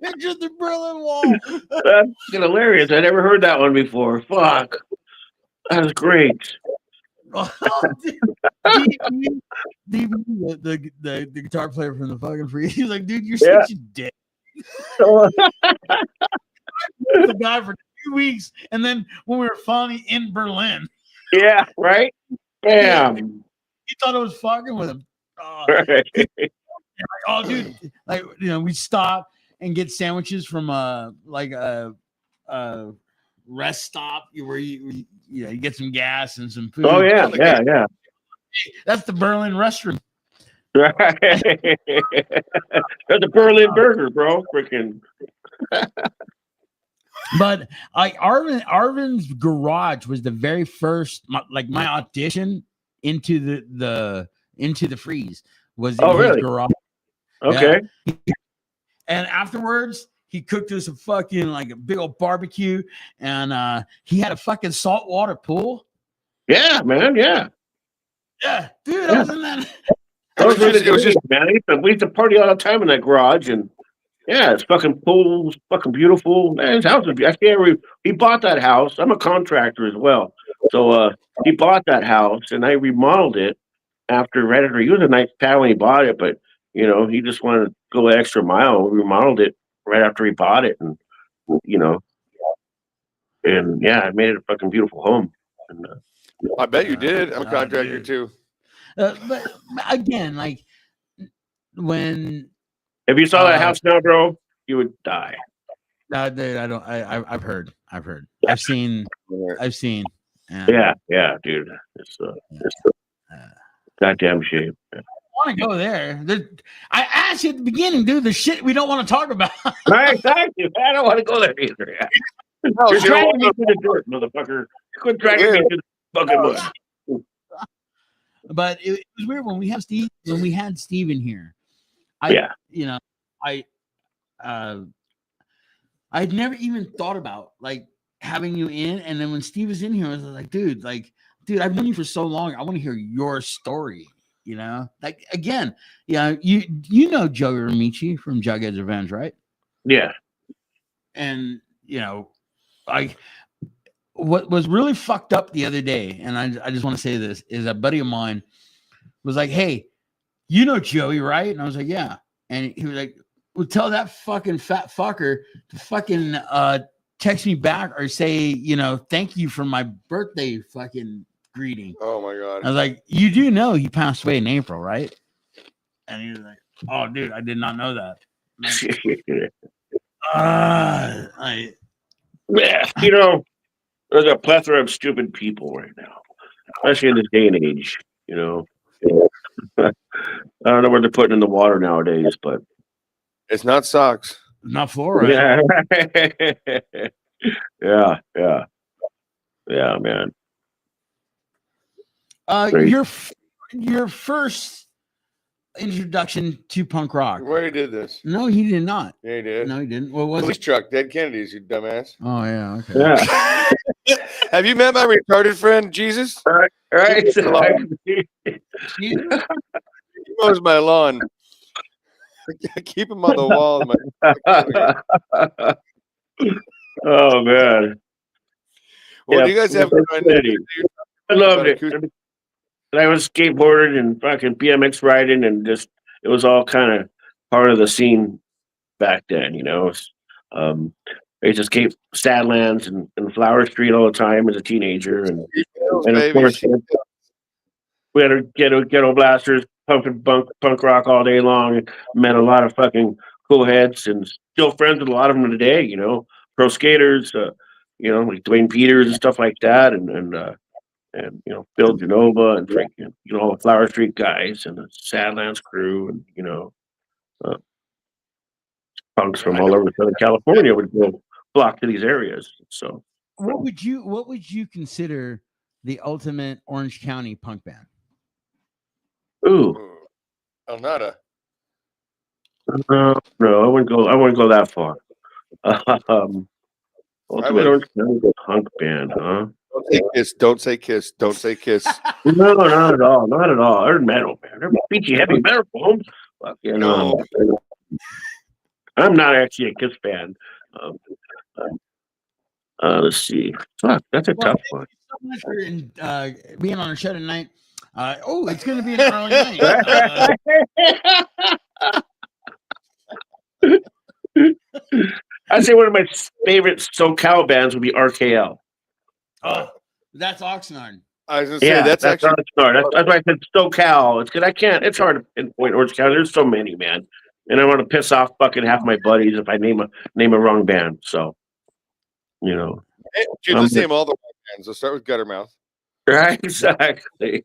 picture of the Berlin Wall. That's hilarious. I never heard that one before. Fuck, that's great. The guitar player from the fucking Free, he's like, dude, you're such a dick. The guy for 2 weeks, and then when we were finally in Berlin, yeah, right, bam, he thought I was fucking with him. Oh, dude, like we stop and get sandwiches from a rest stop where you get some gas and some food. Oh yeah. That's the Berlin restroom. Right. That's a Berlin burger, bro. Freaking. But Arvin's garage was the very first, my audition into the Freeze was in his garage. Okay. Yeah. And afterwards, he cooked us a fucking like a big old barbecue, and he had a fucking saltwater pool. Yeah, man. Yeah. Yeah, dude, I was in that. It was just man. We used to party all the time in that garage, and yeah, it's fucking pool, fucking beautiful. Man, his house is. He bought that house. I'm a contractor as well, so he bought that house, and I remodeled it right after. He was a nice pal when he bought it, but he just wanted to go the extra mile. We remodeled it right after he bought it, and and yeah, I made it a fucking beautiful home. And, I bet you did. I'm a contractor too. But again, like when if you saw that house now, bro, you would die. Dude, I don't. I've heard. I've seen. Yeah, dude. It's goddamn shame. I want to go there. I asked you at the beginning, dude. The shit we don't want to talk about. Right, thank you. I don't want to go there either. You're dragging me to the dirt, motherfucker. You quit dragging me to the fucking mud. But it was weird when we had Steve in here. I'd never even thought about like having you in, and then when Steve was in here, I was like, dude, I've known you for so long. I want to hear your story. Like again, you know Joey Ramici from Jughead's Revenge, right? Yeah. And what was really fucked up the other day, and I just want to say this, is a buddy of mine was like, hey, you know Joey, right? And I was like, yeah. And he was like, well, tell that fucking fat fucker to fucking text me back or say, thank you for my birthday fucking greeting. Oh my God. I was like, you do know he passed away in April, right? And he was like, oh, dude, I did not know that. There's a plethora of stupid people right now, especially in this day and age. I don't know what they're putting in the water nowadays, but It's not socks. Not fluoride. Yeah, yeah, man. Great. Your first introduction to punk rock. Where he did this? No, he did not. Yeah, he did. No, he didn't. What was Police it? truck, dead Kennedys, you dumbass. Oh yeah, okay. Yeah. Have you met my retarded friend Jesus? Right. He mows my lawn. Keep him on the wall. Oh man. Well, Yeah, do you guys have? I loved it. And I was skateboarding and fucking BMX riding, and just it was all kind of part of the scene back then, you know. I used to skate Sadlands and Flower Street all the time as a teenager, and of course we had a ghetto blasters pumping punk rock all day long, and met a lot of fucking cool heads, and still friends with a lot of them today, you know, pro skaters, you know, like Dwayne Peters and stuff like that, and you know, Bill Genova and freaking, you know, all the Flower Street guys and the Sadlands crew, and you know, punks from all over Southern California would go flock to these areas. So, what would you consider the ultimate Orange County punk band? ooh, Elnada. no, I wouldn't go that far. Ultimate Orange County punk band, huh? Don't say Kiss. Don't say Kiss. No, not at all. Not at all. They're metal, man. They're beachy heavy metal, Holmes. Fuck, you know. I'm not actually a Kiss fan. Let's see. Fuck, that's a tough one. So much for being on our show tonight. It's going to be an early night. I'd say one of my favorite SoCal bands would be RKL. Oh, that's Oxnard. I was gonna say that's actually Oxnard. That's why I said SoCal. It's because I can't. It's hard to pinpoint Orange County. There's so many, man, and I want to piss off fucking half my buddies if I name a wrong band. So, you know, dude, let's name all the bands. Let's start with Guttermouth. Right? Exactly.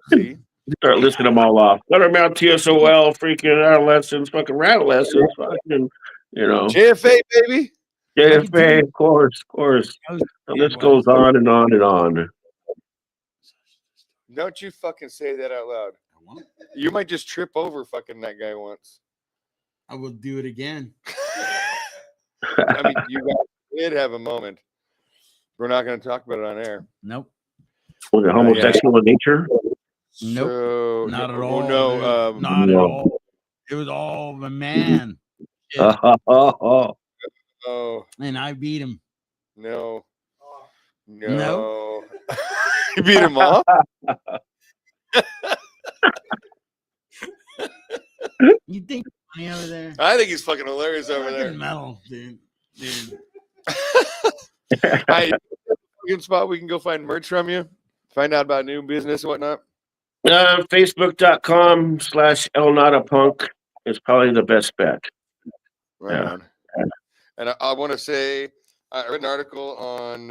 See? Start listing them all off. Guttermouth, TSOL, freaking Adolescents, fucking Rattlescents, fucking, you know. JFA, baby. JFA, of course. The list goes on and on and on. Don't you fucking say that out loud. You might just trip over fucking that guy once. I will do it again. I mean, you guys did have a moment. We're not going to talk about it on air. Nope. Was it homosexual in nature? Nope. So, not at all. No, not at all. It was all the man. Oh. And I beat him. No. No. You beat him off? You think funny over there? I think he's fucking hilarious over there. Metal, dude. Hi, good spot we can go find merch from you, find out about new business and whatnot. Facebook.com/elnotapunk is probably the best bet. Right on. And I want to say I read an article on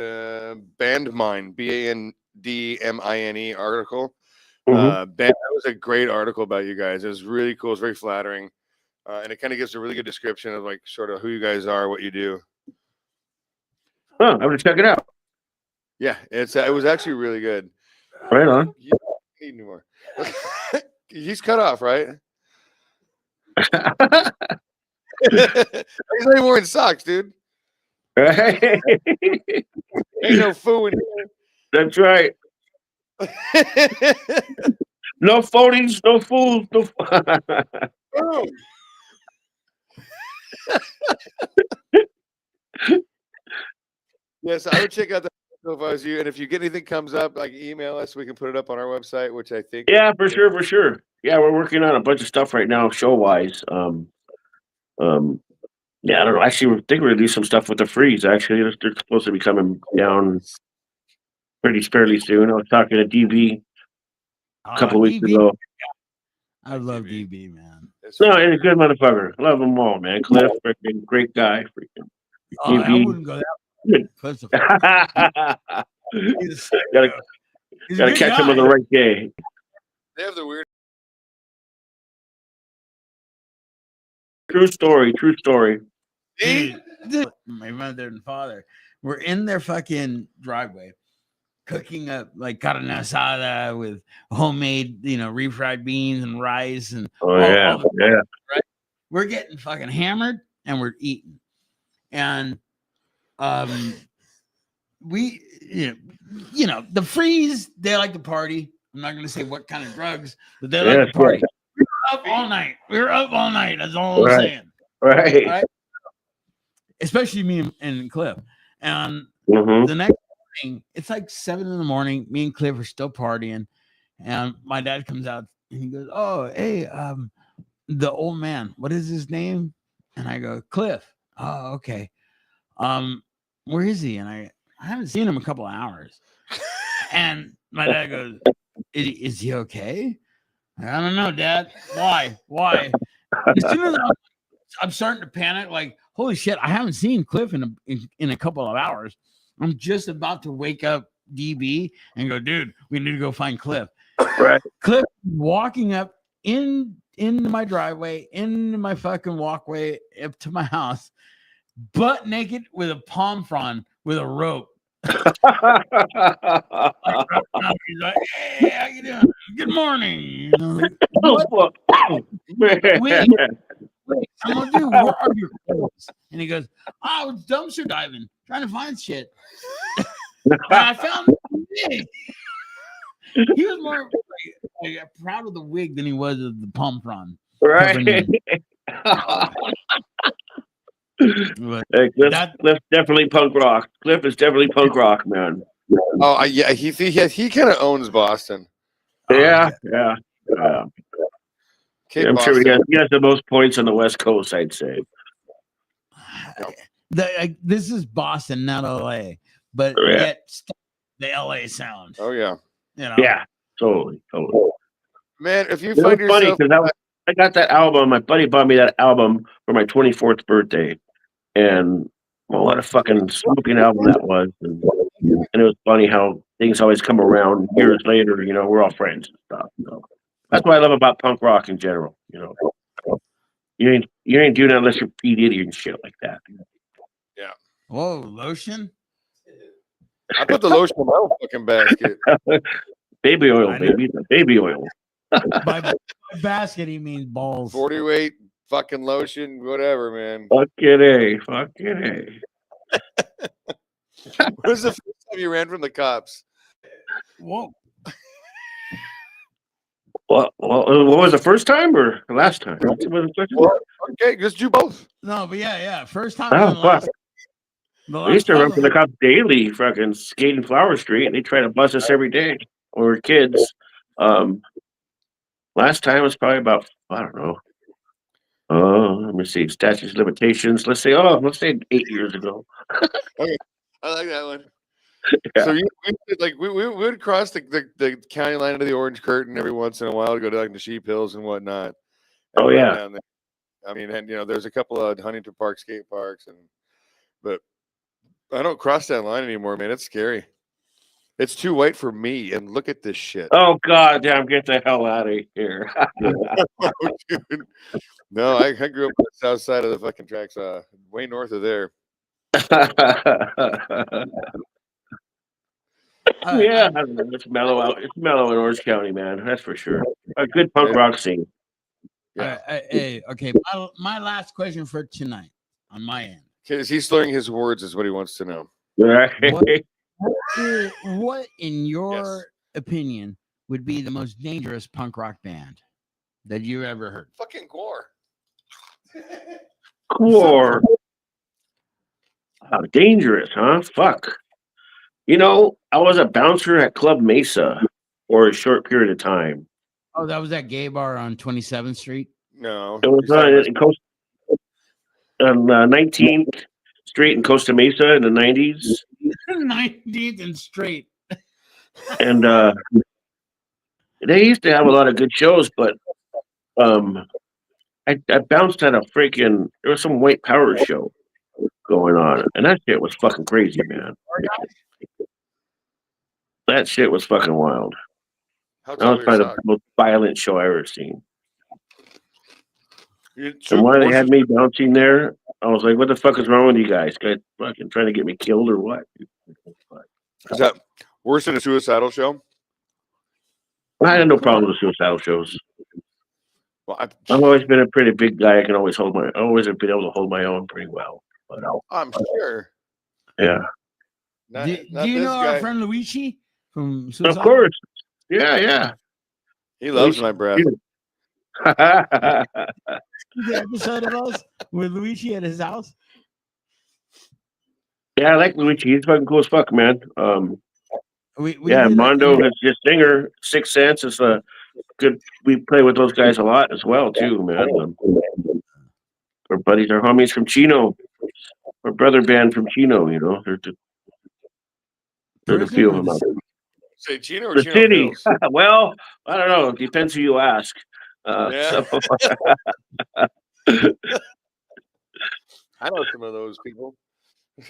BandMine, BANDMINE article. That was a great article about you guys. It was really cool. It's very flattering, and it kind of gives a really good description of like sort of who you guys are, what you do. Huh, I'm gonna check it out. Yeah, it was actually really good. Right on. You need more. He's cut off, right? He's not even wearing socks, dude. Right. Ain't no fool in here. That's right. No phonies, no fools, no. Yes, I would check out that if I was you. And if you get anything comes up, like email us, we can put it up on our website, which I think. Yeah, for sure. Yeah, we're working on a bunch of stuff right now, show wise. Yeah, I don't know. Actually, we think we're gonna do some stuff with the Freeze. Actually, they're supposed to be coming down fairly soon. I was talking to DB a couple weeks ago. I love DB, man. No, he's a good motherfucker. Love them all, man. Cliff, freaking great guy. Freaking DB. I wouldn't go that way. Gotta catch him on the right day. They have the weird. True story. True story. Dude, my mother and father were in their fucking driveway cooking up like carne asada with homemade, refried beans and rice and Oh all the, yeah. right? We're getting fucking hammered and we're eating. And we the freeze, they like to party. I'm not gonna say what kind of drugs, but they like to party. Yeah. We were up all night. That's all I'm saying. Right. Especially me and Cliff. And the next morning, it's like 7 a.m. Me and Cliff are still partying. And my dad comes out and he goes, "Oh, hey, the old man, what is his name?" And I go, "Cliff." "Oh, okay. Where is he?" And I haven't seen him a couple of hours. And my dad goes, is he okay?" "I don't know, Dad. Why? As soon as I'm starting to panic, like, holy shit, I haven't seen Cliff in a couple of hours. I'm just about to wake up DB and go, dude, we need to go find Cliff. Right. Cliff walking up into my driveway, into my fucking walkway up to my house, butt naked with a palm frond with a rope. He's like, "Hey, how you doing? Good morning." What? Wait, I'm gonna do. Where are your clothes? And he goes, "I was dumpster diving, trying to find shit. And I found the wig." He was more like, proud of the wig than he was of the palm frond. Right. Cliff's definitely punk rock. Cliff is definitely punk rock, man. Oh yeah, he kind of owns Boston. Yeah. Okay, I'm sure he has the most points on the West Coast, I'd say. This is Boston, not LA, but yet the LA sound. Oh yeah, yeah, totally. Man, if you find yourself, funny because I got that album. My buddy bought me that album for my 24th birthday, and what a fucking smoking album that was. And it was funny how things always come around years later. We're all friends and stuff. That's what I love about punk rock in general. You ain't doing it unless you're P. Diddy and shit like that. Yeah. Whoa, lotion? I put the lotion in my own fucking basket. Baby oil, baby. Baby oil. By basket, he means balls. 40 weight fucking lotion, whatever, man. Fucking A. When was the first time you ran from the cops? Whoa. What was the first time or the last time? Okay, just do both. No, but yeah. First time. Oh, fuck. We used to run from the cops daily, fucking skating Flower Street, and they try to bust us every day when we were kids. Last time was probably about, I don't know. Let me see, statute of limitations. Let's say 8 years ago. Okay, I like that one. Yeah. So we would cross the county line to the Orange Curtain every once in a while to go to like the Sheep Hills and whatnot. Oh yeah. Down there. I mean, and there's a couple of Huntington Park skate parks, but I don't cross that line anymore, man. It's scary. It's too white for me. And look at this shit. Oh god damn! Get the hell out of here. No, I grew up on the south side of the fucking tracks, way north of there. Yeah, I don't know. It's mellow out. It's mellow in Orange County, man. That's for sure. A good punk rock scene. Yeah. Okay. My last question for tonight on my end. Is he slurring his words? Is what he wants to know. What in your opinion would be the most dangerous punk rock band that you ever heard? Fucking Gore. Gore. How dangerous, huh? Fuck. I was a bouncer at Club Mesa for a short period of time. Oh, that was that gay bar on 27th Street? No. It was on 19th Street in Costa Mesa in the 90s. 19th and Street. And they used to have a lot of good shows, but I bounced at a freaking, there was some white power show going on, and that shit was fucking crazy, man. That shit was fucking wild. How That was tall are probably your the socks? most violent show I ever seen. You And why they had horses- me bouncing there, I was like, "What the fuck is wrong with you guys? Guys, fucking trying to get me killed or what?" Is that worse than a suicidal show? I had no problem with suicidal shows. Well, I've always been a pretty big guy. I can always I always have been able to hold my own pretty well. But I'm sure. yeah, Not, Do not you this know our guy. friend Luigi from of Suicide? course, yeah. He loves my breath. Yeah, The episode of us with Luigi at his house. I like Luigi. He's fucking cool as fuck, man. We Yeah, did Mondo is his singer. 6 Sense is a good. We play with those guys a lot as well, too, man. Our buddies, our homies from Chino, our brother band from Chino. You know, there's a few of them out there. Say Chino or The Chino city. Hills? Well, I don't know. It depends who you ask. Yeah. So, I know some of those people.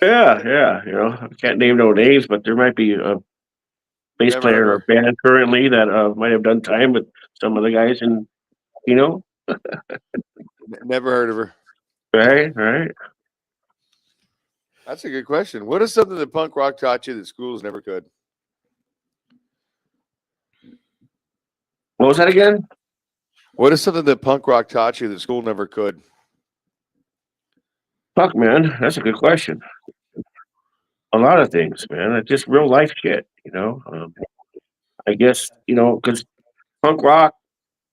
yeah. You know, I can't name no names, but there might be a bass Never player in heard our of band currently that might have done time with some of the guys in, you know, Never heard of her. right. That's a good question. What is something that punk rock taught you that schools never could? What was that again? What is something that punk rock taught you that school never could? Fuck, man, that's a good question. A lot of things, man. It's just real life shit, you know. I guess because punk rock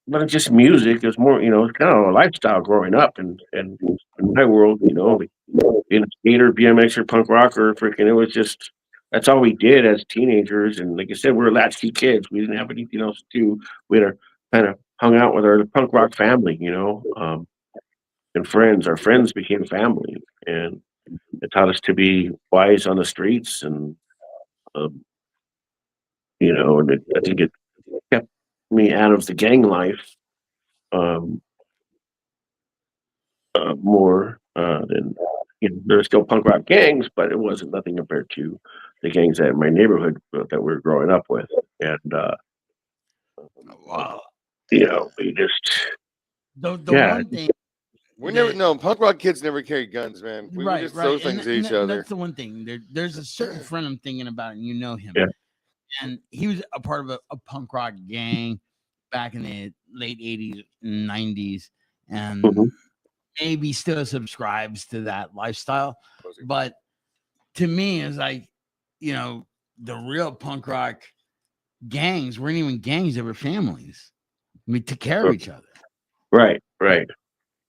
wasn't just music; it's more, it's kind of a lifestyle growing up, and in my world, being a skater, BMXer, punk rocker, freaking, it was just that's all we did as teenagers. And like I said, we were latchkey kids. We didn't have anything else to do. We had kind of hung out with our punk rock family, and friends. Our friends became family, and it taught us to be wise on the streets, and um, I think it kept me out of the gang life um, more than there's still punk rock gangs, but it wasn't nothing compared to the gangs that in my neighborhood that we were growing up with, and Wow. we just The yeah. one thing. We never no punk rock kids never carried guns, man. We would just throw things at each other. That's the one thing. There's a certain friend I'm thinking about, and you know him. Yeah. And he was a part of a punk rock gang back in the late 80s and 90s. And Mhm. maybe still subscribes to that lifestyle. But to me, it's like, the real punk rock gangs weren't even gangs, they were families. I mean, took care of each other. Right.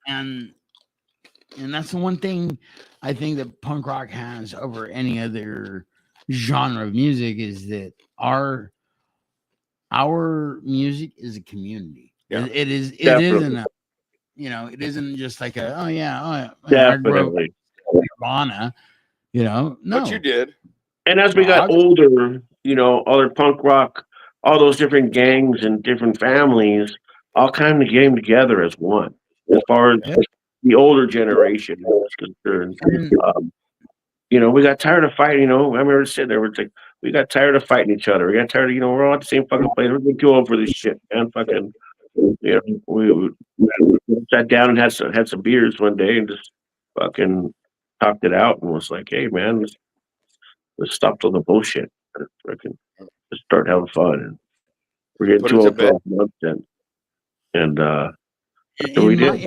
And that's the one thing I think that punk rock has over any other genre of music is that our music is a community. Yeah. It Definitely. isn't it isn't just like I grew up Definitely. in Nirvana, no. But you did. And as we got older, other punk rock, all those different gangs and different families all kind of came together as one. As far as the older generation is concerned, we got tired of fighting. I remember sitting there, we're like, we got tired of fighting each other. We got tired of, we're all at the same fucking place. We're too old for this shit, man. Fucking, we sat down and had some beers one day and just fucking talked it out and was like, hey, man, let's stop all the bullshit. Fucking just start having fun. And we're getting too old for nonsense. And that's what we did.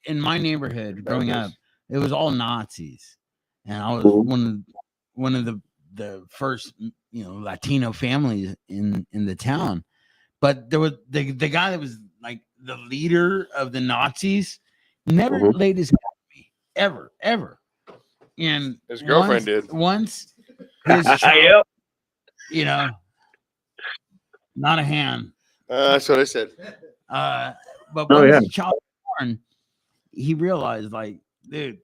In my neighborhood growing up, it was all Nazis. And I was one of the first, Latino families in the town. But there was the guy that was like the leader of the Nazis never laid his hand on me ever. And his girlfriend did once. His child, not a hand. That's what I said. But once his child was born, he realized, like, dude,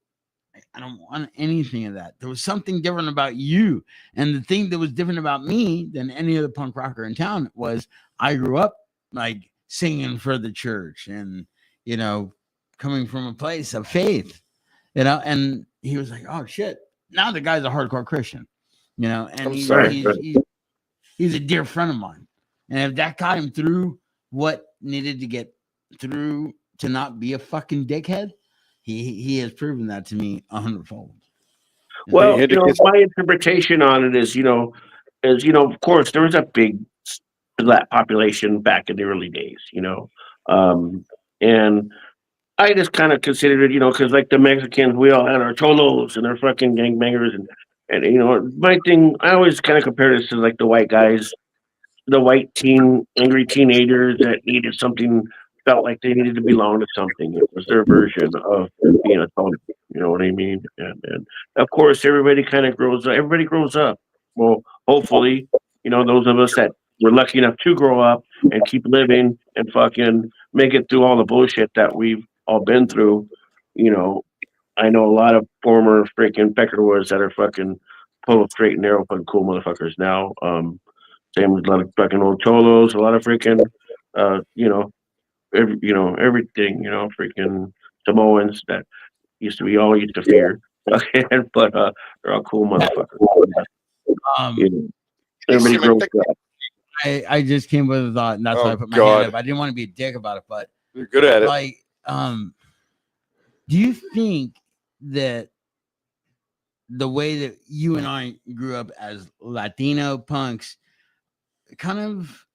I don't want anything of that. There was something different about you. And the thing that was different about me than any other punk rocker in town was I grew up like singing for the church and, coming from a place of faith, and he was like, oh shit. Now the guy's a hardcore Christian, and he's a dear friend of mine. And if that got him through what needed to get through to not be a fucking dickhead, he has proven that to me 100-fold. Well, my interpretation on it is, of course, there was a big black population back in the early days, and I just kind of considered it, because like the Mexicans, we all had our cholos and our fucking gangbangers, and my thing, I always kind of compared this to like the white guys, the white angry teenagers that needed something, felt like they needed to belong to something. It was their version of being a Tony. You know what I mean? And of course, everybody grows up. Well, hopefully, those of us that were lucky enough to grow up and keep living and fucking make it through all the bullshit that we've all been through. I know a lot of former freaking peckerwoods that are fucking pull straight and narrow, fucking cool motherfuckers now. Same with a lot of fucking old cholos, a lot of freaking, everything, freaking Samoans that used to fear. But they're all cool motherfuckers. Everybody grows up. I just came with a thought, and that's why I put my hand up. I didn't want to be a dick about it, but you're good at it. Like, do you think that the way that you and I grew up as Latino punks kind of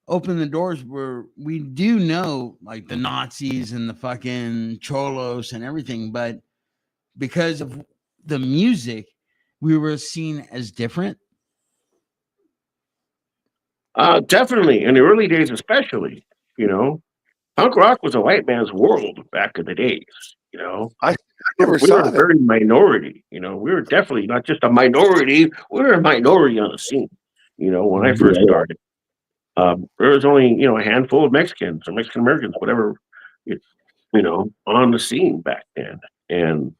opened the doors where we do know like the Nazis and the fucking cholos and everything, but because of the music, we were seen as different? Definitely. In the early days, especially, punk rock was a white man's world back in the days, I never we saw were a that. very minority, we were definitely not just a minority, we were a minority on the scene, when I first started. There was only, a handful of Mexicans or Mexican Americans, whatever, on the scene back then. And,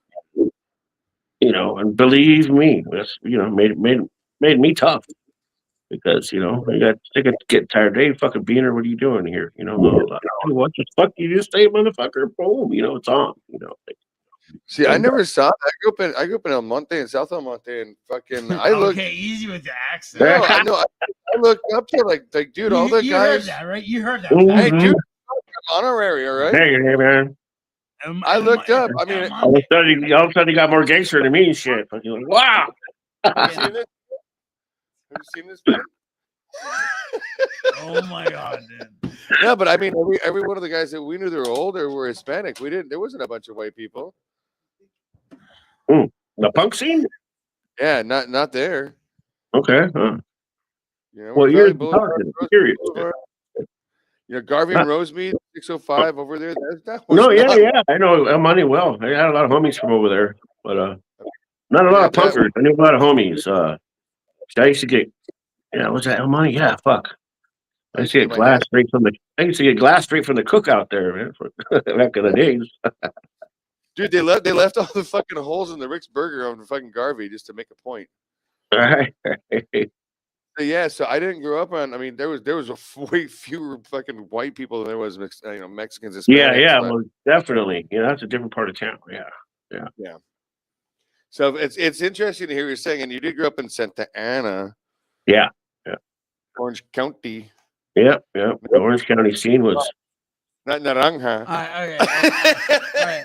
and believe me, that's, made me tough. Because, I got sick of getting tired. Hey, fucking Beaner, what are you doing here? What the fuck? You just say, motherfucker, boom, it's on, See, I never saw that. I grew up in El Monte, in South El Monte, and fucking, I looked. Okay, easy with the accent. No, I know. I looked up to like, dude, all the you guys. Heard that, right? You heard that. Hey, dude, honorary, all right? Hey, man. I looked up. I mean, all of a sudden, you got more gangster than me and shit. Like, wow. Have you seen this? Oh my god, dude. Yeah, but I mean, every one of the guys that we knew that were older were Hispanic. There wasn't a bunch of white people. The punk scene? Yeah, not there. Okay. Well, you're talking. Curious. Garvey and Rosemead, 605 over there. Yeah. I know El Monte well. I had a lot of homies from over there, but not a lot of punkers. I knew a lot of homies. I used to get, what's that? El Monte? Yeah, fuck. I used to get glass straight from the cookout there, man. Back in the days. Dude, they left all the fucking holes in the Rick's Burger on fucking Garvey just to make a point. All right. So I didn't grow up on. I mean, there was way fewer fucking white people than there was Mexicans. Hispanics, yeah, well, definitely. That's a different part of town. Yeah. So it's interesting to hear you saying, and you did grow up in Santa Ana. Yeah. Orange County. Yep. The Orange County scene was not Naranja. All right.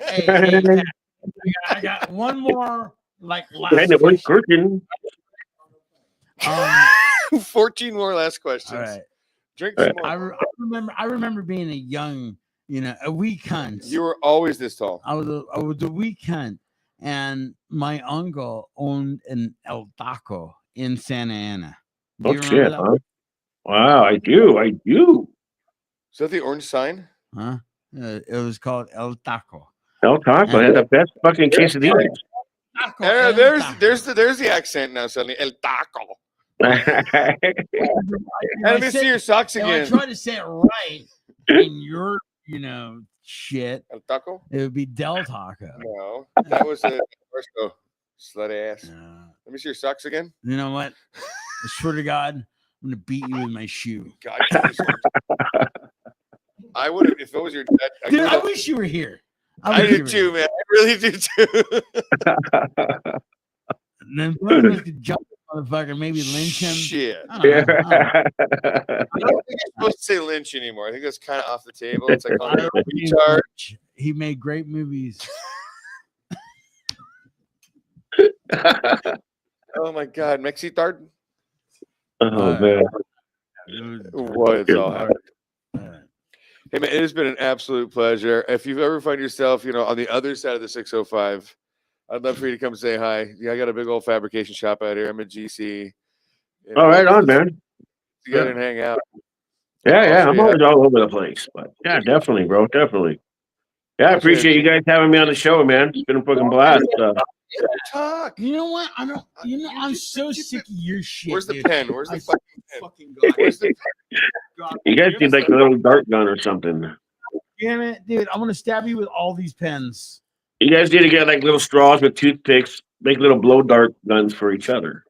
Hey, I got one more last question. 14 more last questions. All right. Drink some more. I remember being a young, a wee cunt. You were always this tall. I was a wee cunt, and my uncle owned an El Taco in Santa Ana. Oh shit! Huh? Wow, I do. Is that the orange sign? Huh? It was called El Taco. El Taco had the best fucking quesadillas. There's the accent now suddenly. El Taco. Let me see your socks again. I try to say it right in your, shit. El Taco? It would be Del Taco. No, that was a slut ass. Let me see your socks again. You know what? I swear to God, I'm gonna beat you with my shoe. God, I would have if it was your dad. Dude, I wish you were here. I do too, man. I really do too. And then could jump motherfucker, maybe lynch him. Shit. I don't know. I don't think you're supposed to say lynch anymore. I think that's kind of off the table. It's like calling it a retard. He made great movies. Oh my God, Mexitard. Oh man. What it's all happening. Hey man, it has been an absolute pleasure. If you ever find yourself, on the other side of the 605, I'd love for you to come say hi. Yeah, I got a big old fabrication shop out here. I'm at GC. All right, on, man. Together and hang out. Yeah. I'm always all over the place, but yeah, definitely, bro, definitely. Yeah, I appreciate you guys having me on the show, man. It's been a fucking blast. Talk. You know what? I'm so sick of your shit. Where's the dude. pen? Where's the fucking God. Where's the God. You guys need like a little dart gun or something. Damn it, dude! I'm gonna stab you with all these pens. You guys need to get like little straws with toothpicks, make little blow dart guns for each other.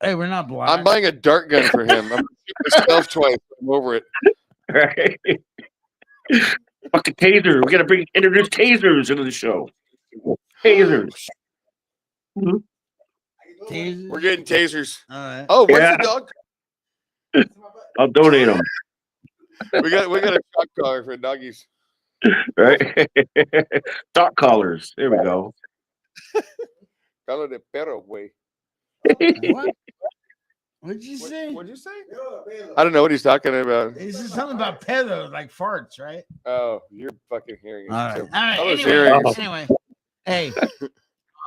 Hey, we're not black. I'm buying a dart gun for him. I'm gonna shoot myself twice. I'm over it. Right? Fucking taser. We gotta introduce tasers into the show. Tasers. Tasers? We're getting tasers. All right. Oh, where's the dog? I'll donate them. We got a shock collar for doggies. Right? Dog collars. There we go. Collar de perro, way. What? What'd you say? What'd you say? I don't know what he's talking about. This is something about pedo, like farts, right? Oh, you're fucking hearing it. All right. So- All right. I was Anyway, hearing it. anyway, hey,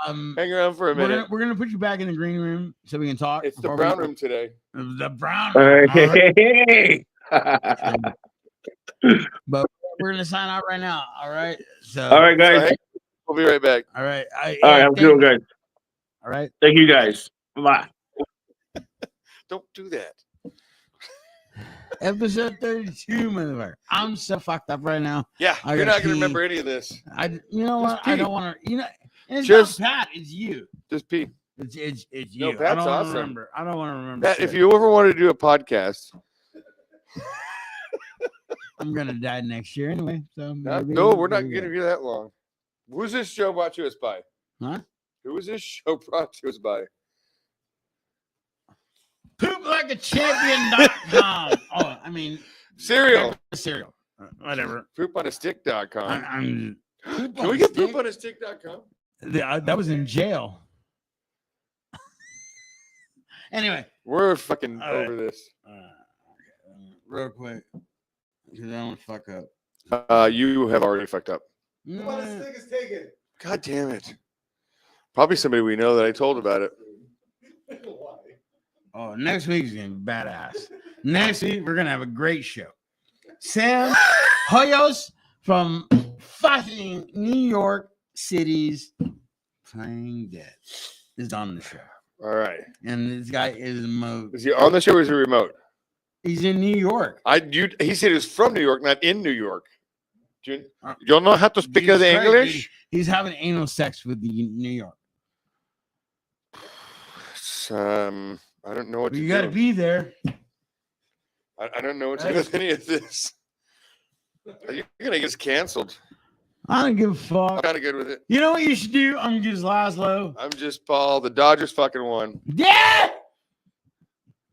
Hang around for a minute. we're gonna put you back in the green room so we can talk. It's the before brown we- room today. The brown All room. right. All right. Hey. But we're gonna sign out right now. All right. So. All right, guys. Sorry. We'll be right back. All right. All right. Have a good one, guys. All right. Thank you, guys. Bye. Don't do that. Episode 32, motherfucker. I'm so fucked up right now. Yeah, I you're gotta not gonna pee. remember any of this. You know what? Just I pee. don't want to. And it's Just- not Pat. It's you. Just pee. It's No, you. I Pat's don't wanna awesome. remember. I don't want to remember. Matt, if shit. you ever wanted to do a podcast, I'm gonna die next year anyway. So maybe- no, we're not maybe- getting you that long. Who's this show brought to us by? Huh? Who is this show brought to us by? Poop like a champion.com. Oh, I mean Cereal. cereal. Whatever. Pooponestick.com. I'm Can we get pooponestick.com? that was in jail. Anyway, We're fucking All right. over this. real quick, because I don't fuck up. You have already fucked up. Mm, is taken. God damn it. Probably somebody we know that I told about it. Oh, next week's gonna be badass. Next week we're gonna have a great show. Sam Hoyos from fucking New York City's Playing Dead is on the show, All right. and this guy is Is he on the show or is he remote? he's in New York. He said he was from New York, not in New York. Do you Uh, don't know how to speak Jesus the Christ, English? dude. He's having anal sex with the New York. It's, I don't know what You to got to do. be there. I don't know what to do with any of this. You're gonna get us canceled. I don't give a I'm fuck. kind of good with it. You know what you should do? I'm just Lazlo. I'm just Paul. The Dodgers fucking won. Yeah.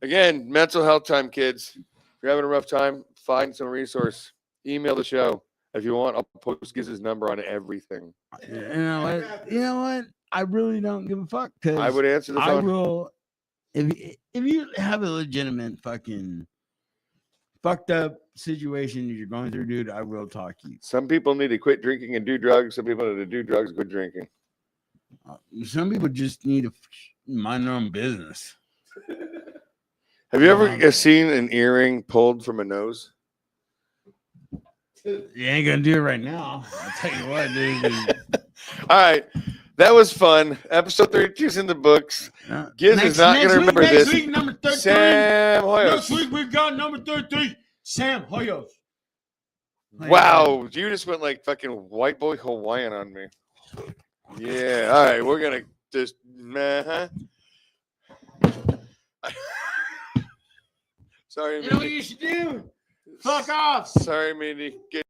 Again, mental health time, kids. If you're having a rough time, find some resource. Email the show. If you want, I'll post Gizz's number on everything. You know what? You know what? I really don't give a fuck because I would answer the I phone. will. If you have a legitimate fucking fucked up situation that you're going through, dude, I will talk to you. Some people need to quit drinking and do drugs. Some people need to do drugs and quit drinking. Some people just need to mind their own business. Have you ever seen an earring pulled from a nose? You ain't gonna do it right now. I'll tell you what, dude. All right. That was fun. Episode 32 is in the books. Gizz is not going to remember next this. Week, number 33. Sam Hoyos. Next week we got number 33. Sam Hoyos. Wow. You just went like fucking white boy Hawaiian on me. Yeah. All right. We're going to just. Sorry, You know what Mindy. you should do? Fuck off. Sorry, Mindy. Get